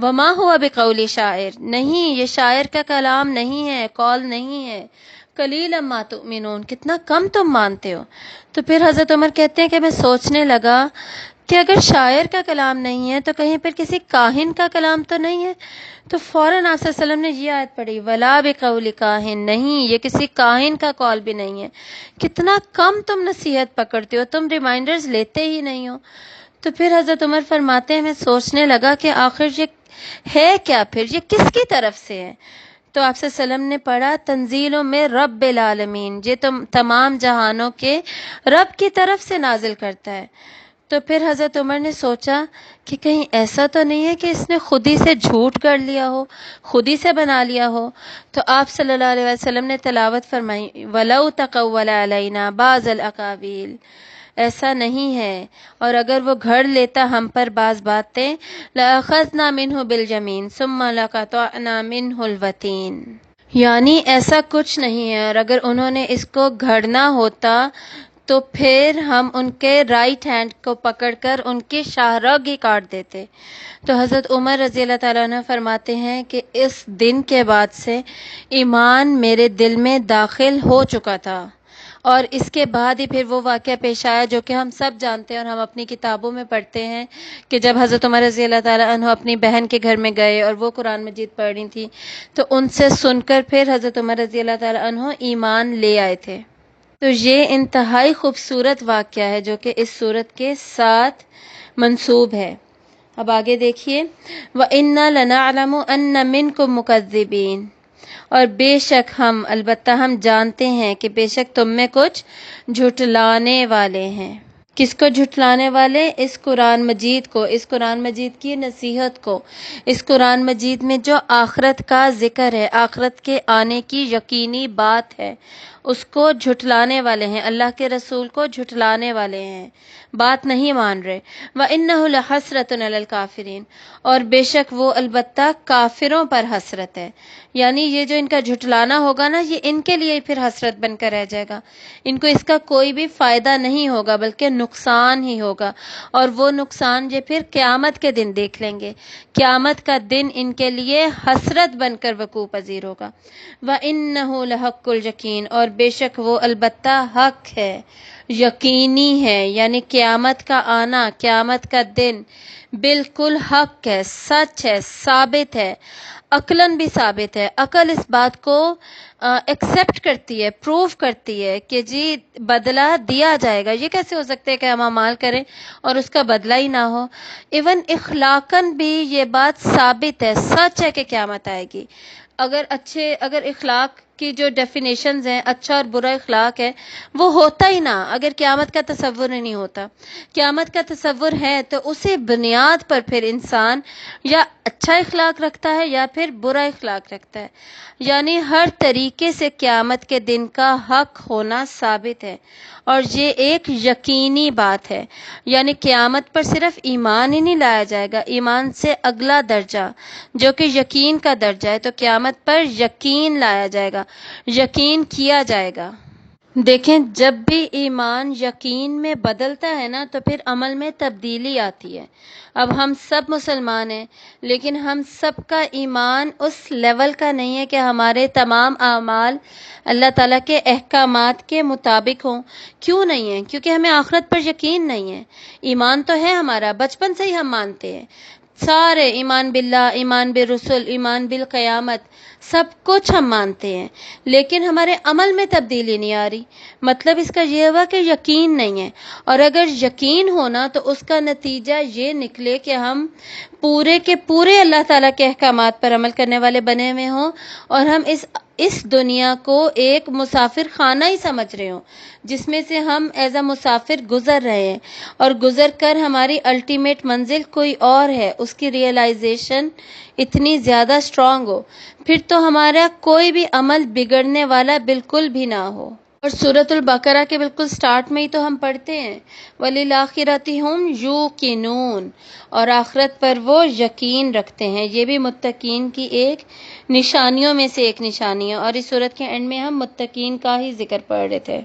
وما ہوا بقول شاعر، نہیں یہ شاعر کا کلام نہیں ہے، قول نہیں ہے، قلیلا ما تؤمنون، کتنا کم تم مانتے ہو۔ تو پھر حضرت عمر کہتے ہیں کہ میں سوچنے لگا کہ اگر شاعر کا کلام نہیں ہے تو کہیں پھر کسی کاہن کا کلام تو نہیں ہے؟ تو فوراً آپ صلی اللہ علیہ وسلم نے یہ آیت پڑھی، ولا بقول کاہن، نہیں یہ کسی کاہن کا قول بھی نہیں ہے۔ کتنا کم تم نصیحت پکڑتے ہو، تم ریمائنڈرز لیتے ہی نہیں ہو۔ تو پھر حضرت عمر فرماتے ہیں میں سوچنے لگا کہ آخر یہ ہے کیا، پھر یہ کس کی طرف سے ہے؟ تو آپ صلی اللہ علیہ وسلم نے پڑھا، تنزیل میں رب العالمین، یہ تمام جہانوں کے رب کی طرف سے نازل کرتا ہے۔ تو پھر حضرت عمر نے سوچا کہ کہیں ایسا تو نہیں ہے کہ اس نے خود ہی سے جھوٹ کر لیا ہو، خود ہی سے بنا لیا ہو۔ تو آپ صلی اللہ علیہ وسلم نے تلاوت فرمائی، وَلَوْ تَقَوَّلَ عَلَيْنَا بَعْضَ الْأَقَاوِيلِ، ایسا نہیں ہے، اور اگر وہ گھڑ لیتا ہم پر بعض باتیں، لَأَخَذْنَا مِنْهُ بِالْيَمِينِ ثُمَّ لَقَطَعْنَا مِنْهُ الْوَتِينَ، یعنی ایسا کچھ نہیں ہے، اور اگر انہوں نے اس کو گھڑنا ہوتا تو پھر ہم ان کے رائٹ ہینڈ کو پکڑ کر ان کی شاہ رگ ہی کاٹ دیتے۔ تو حضرت عمر رضی اللہ تعالیٰ عنہ فرماتے ہیں کہ اس دن کے بعد سے ایمان میرے دل میں داخل ہو چکا تھا، اور اس کے بعد ہی پھر وہ واقعہ پیش آیا جو کہ ہم سب جانتے ہیں اور ہم اپنی کتابوں میں پڑھتے ہیں، کہ جب حضرت عمر رضی اللہ تعالیٰ عنہ اپنی بہن کے گھر میں گئے اور وہ قرآن مجید پڑھ رہی تھی، تو ان سے سن کر پھر حضرت عمر رضی اللہ تعالیٰ عنہ ایمان لے آئے تھے۔ تو یہ انتہائی خوبصورت واقعہ ہے جو کہ اس سورت کے ساتھ منسوب ہے۔ اب آگے دیکھیے، وَإِنَّا لَنَعْلَمُ أَنَّ مِنْكُمْ مُكَذِّبِينَ، اور بے شک البتہ ہم جانتے ہیں کہ بے شک تم میں کچھ جھٹلانے والے ہیں۔ کس کو جھٹلانے والے؟ اس قرآن مجید کو، اس قرآن مجید کی نصیحت کو، اس قرآن مجید میں جو آخرت کا ذکر ہے، آخرت کے آنے کی یقینی بات ہے، اس کو جھٹلانے والے ہیں، اللہ کے رسول کو جھٹلانے والے ہیں، بات نہیں مان رہے۔ وَإِنَّهُ لَحَسْرَةٌ عَلَى الْكَافِرِينَ، اور بے شک وہ البتہ کافروں پر حسرت ہے، یعنی یہ جو ان کا جھٹلانا ہوگا نا، یہ ان کے لیے پھر حسرت بن کر رہ جائے گا، ان کو اس کا کوئی بھی فائدہ نہیں ہوگا بلکہ نقصان ہی ہوگا، اور وہ نقصان یہ پھر قیامت کے دن دیکھ لیں گے۔ قیامت کا دن ان کے لیے حسرت بن کر وقوع پذیر ہوگا۔ وَإِنَّهُ لَحَقُّ الْيَقِينِ، اور بے شک وہ البتہ حق ہے، یقینی ہے، یعنی قیامت کا آنا، قیامت کا دن بالکل حق ہے، سچ ہے، ثابت ہے، عقلاً بھی ثابت ہے۔ عقل اس بات کو ایکسیپٹ کرتی ہے، پروف کرتی ہے کہ جی بدلہ دیا جائے گا۔ یہ کیسے ہو سکتا ہے کہ ہم اعمال کریں اور اس کا بدلہ ہی نہ ہو؟ ایون اخلاقاً بھی یہ بات ثابت ہے، سچ ہے کہ قیامت آئے گی۔ اگر اخلاق کی جو ڈیفینیشنز ہیں اچھا اور برا اخلاق ہے وہ ہوتا ہی نہ اگر قیامت کا تصور ہی نہیں ہوتا. قیامت کا تصور ہے تو اسی بنیاد پر پھر انسان یا اچھا اخلاق رکھتا ہے یا پھر برا اخلاق رکھتا ہے. یعنی ہر طریقے سے قیامت کے دن کا حق ہونا ثابت ہے اور یہ ایک یقینی بات ہے. یعنی قیامت پر صرف ایمان ہی نہیں لایا جائے گا، ایمان سے اگلا درجہ جو کہ یقین کا درجہ ہے، تو قیامت پر یقین لایا جائے گا، یقین کیا جائے گا. دیکھیں جب بھی ایمان یقین میں بدلتا ہے نا تو پھر عمل میں تبدیلی آتی ہے. اب ہم سب مسلمان ہیں لیکن ہم سب کا ایمان اس لیول کا نہیں ہے کہ ہمارے تمام اعمال اللہ تعالیٰ کے احکامات کے مطابق ہوں. کیوں نہیں ہے؟ کیونکہ ہمیں آخرت پر یقین نہیں ہے. ایمان تو ہے ہمارا، بچپن سے ہی ہم مانتے ہیں سارے، ایمان باللہ، ایمان بالرسل، ایمان بالقیامت، سب کچھ ہم مانتے ہیں لیکن ہمارے عمل میں تبدیلی نہیں آ رہی. مطلب اس کا یہ ہوا کہ یقین نہیں ہے، اور اگر یقین ہونا تو اس کا نتیجہ یہ نکلے کہ ہم پورے کے پورے اللہ تعالیٰ کے احکامات پر عمل کرنے والے بنے ہوئے ہوں اور ہم اس دنیا کو ایک مسافر خانہ ہی سمجھ رہے ہوں جس میں سے ہم ایز اے مسافر گزر رہے ہیں اور گزر کر ہماری الٹیمیٹ منزل کوئی اور ہے، اس کی ریئلائزیشن اتنی زیادہ اسٹرانگ ہو، پھر تو ہمارا کوئی بھی عمل بگڑنے والا بالکل بھی نہ ہو. اور سورۃ البقرہ کے بالکل سٹارٹ میں ہی تو ہم پڑھتے ہیں وَلِلْآخِرَةِ هُمْ يُوقِنُونَ، اور آخرت پر وہ یقین رکھتے ہیں. یہ بھی متقین کی ایک نشانیوں میں سے ایک نشانی ہے، اور اس سورت کے اینڈ میں ہم متقین کا ہی ذکر پڑھ رہے تھے.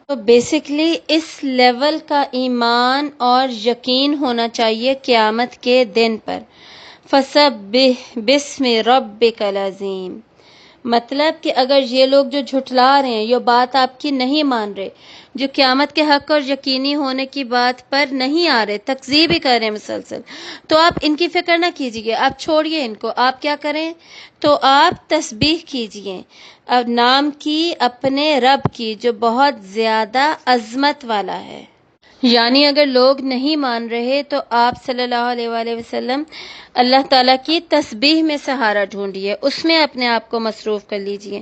تو بیسکلی اس لیول کا ایمان اور یقین ہونا چاہیے قیامت کے دن پر. فَسَبِّحْ بِاسْمِ رَبِّكَ الْعَظِيمِ، مطلب کہ اگر یہ لوگ جو جھٹلا رہے ہیں، یہ بات آپ کی نہیں مان رہے، جو قیامت کے حق اور یقینی ہونے کی بات پر نہیں آ رہے، تکذیب ہی کر رہے ہیں مسلسل، تو آپ ان کی فکر نہ کیجیے، آپ چھوڑیے ان کو. آپ کیا کریں؟ تو آپ تسبیح کیجیے اب نام کی اپنے رب کی جو بہت زیادہ عظمت والا ہے. یعنی اگر لوگ نہیں مان رہے تو آپ صلی اللہ علیہ وآلہ وسلم اللہ تعالیٰ کی تسبیح میں سہارا ڈھونڈیے، اس میں اپنے آپ کو مصروف کر لیجئے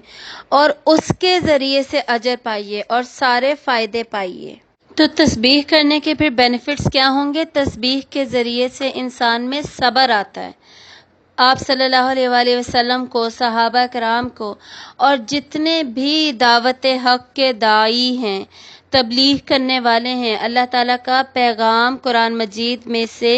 اور اس کے ذریعے سے اجر پائیے اور سارے فائدے پائیے. تو تسبیح کرنے کے پھر بینیفٹس کیا ہوں گے؟ تسبیح کے ذریعے سے انسان میں صبر آتا ہے. آپ صلی اللہ علیہ وآلہ وسلم کو، صحابہ کرام کو اور جتنے بھی دعوت حق کے داعی ہیں، تبلیغ کرنے والے ہیں، اللہ تعالیٰ کا پیغام قرآن مجید میں سے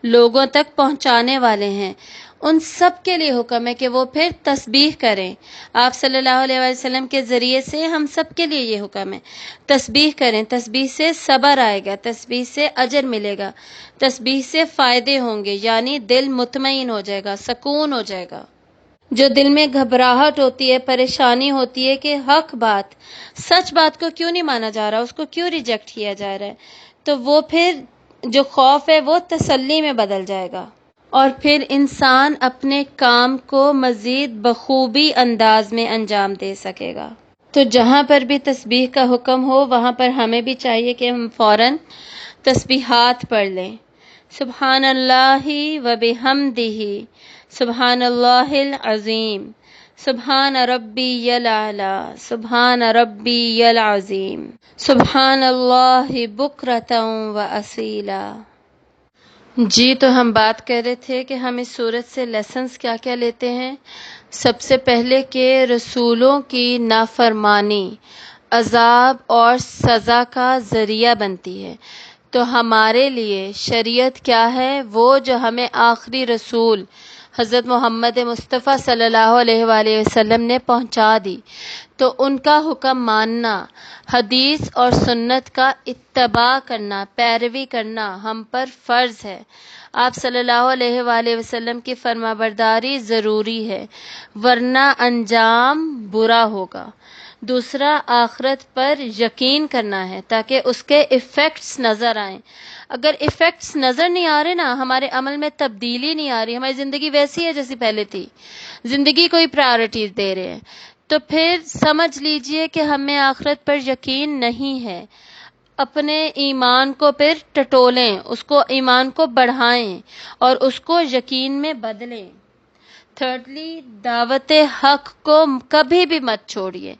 لوگوں تک پہنچانے والے ہیں، ان سب کے لیے حکم ہے کہ وہ پھر تسبیح کریں. آپ صلی اللہ علیہ وآلہ وسلم کے ذریعے سے ہم سب کے لیے یہ حکم ہے، تسبیح کریں. تسبیح سے صبر آئے گا، تسبیح سے اجر ملے گا، تسبیح سے فائدے ہوں گے، یعنی دل مطمئن ہو جائے گا، سکون ہو جائے گا. جو دل میں گھبراہٹ ہوتی ہے، پریشانی ہوتی ہے کہ حق بات، سچ بات کو کیوں نہیں مانا جا رہا، اس کو کیوں ریجیکٹ کیا جا رہا ہے، تو وہ پھر جو خوف ہے وہ تسلی میں بدل جائے گا اور پھر انسان اپنے کام کو مزید بخوبی انداز میں انجام دے سکے گا. تو جہاں پر بھی تسبیح کا حکم ہو وہاں پر ہمیں بھی چاہیے کہ ہم فوراً تسبیحات پڑھ لیں. سبحان اللہ و بحمدہ، سبحان اللہ العظیم، سبحان ربی العلی، سبحان ربی العظیم، سبحان اللہ بکرۃ و اصیلا. جی تو ہم بات کر رہے تھے کہ ہم اس سورت سے لیسنز کیا کیا لیتے ہیں. سب سے پہلے کہ رسولوں کی نافرمانی عذاب اور سزا کا ذریعہ بنتی ہے. تو ہمارے لیے شریعت کیا ہے؟ وہ جو ہمیں آخری رسول حضرت محمد مصطفیٰ صلی اللہ علیہ وآلہ وسلم نے پہنچا دی، تو ان کا حکم ماننا، حدیث اور سنت کا اتباع کرنا، پیروی کرنا ہم پر فرض ہے. آپ صلی اللہ علیہ وآلہ وسلم کی فرما برداری ضروری ہے ورنہ انجام برا ہوگا. دوسرا، آخرت پر یقین کرنا ہے تاکہ اس کے ایفیکٹس نظر آئیں. اگر ایفیکٹس نظر نہیں آ رہے نا، ہمارے عمل میں تبدیلی نہیں آ رہی، ہماری زندگی ویسی ہے جیسی پہلے تھی، زندگی کوئی پرائورٹیز دے رہے ہیں، تو پھر سمجھ لیجئے کہ ہمیں آخرت پر یقین نہیں ہے. اپنے ایمان کو پھر ٹٹولیں، اس کو ایمان کو بڑھائیں اور اس کو یقین میں بدلیں. تھرڈلی دعوت حق کو کبھی بھی مت چھوڑیے،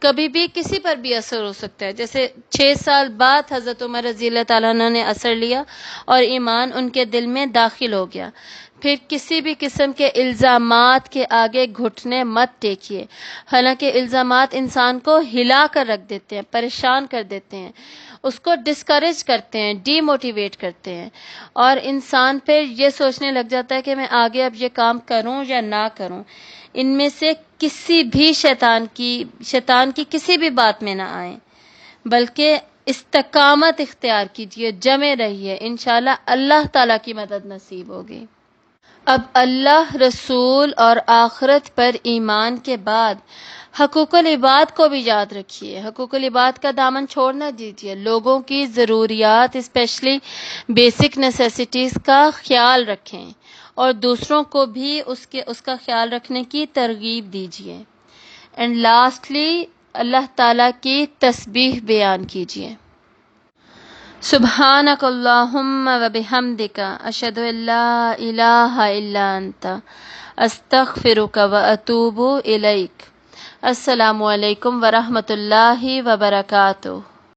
کبھی بھی کسی پر بھی اثر ہو سکتا ہے. جیسے 6 سال بعد حضرت عمر رضی اللہ تعالیٰ عنہ نے اثر لیا اور ایمان ان کے دل میں داخل ہو گیا. پھر کسی بھی قسم کے الزامات کے آگے گھٹنے مت ٹیکیے، حالانکہ الزامات انسان کو ہلا کر رکھ دیتے ہیں، پریشان کر دیتے ہیں، اس کو ڈسکریج کرتے ہیں، ڈی موٹیویٹ کرتے ہیں، اور انسان پھر یہ سوچنے لگ جاتا ہے کہ میں آگے اب یہ کام کروں یا نہ کروں. ان میں سے کسی بھی شیطان کی کسی بھی بات میں نہ آئیں، بلکہ استقامت اختیار کیجیے، جمے رہیے، انشاءاللہ اللہ تعالیٰ کی مدد نصیب ہوگی. اب اللہ، رسول اور آخرت پر ایمان کے بعد حقوق العباد کو بھی یاد رکھیے. حقوق العباد کا دامن چھوڑ نہ دیجیے. لوگوں کی ضروریات اسپیشلی بیسک نیسیسٹیز کا خیال رکھیں اور دوسروں کو بھی اس کا خیال رکھنے کی ترغیب دیجیے. اینڈ لاسٹلی اللہ تعالیٰ کی تسبیح بیان کیجیے. سبحانک اللہم و بحمدک، اشہد ان لا الہ الا انت، استغفرک و اتوب الیک. السلام علیکم ورحمۃ اللہ وبرکاتہ.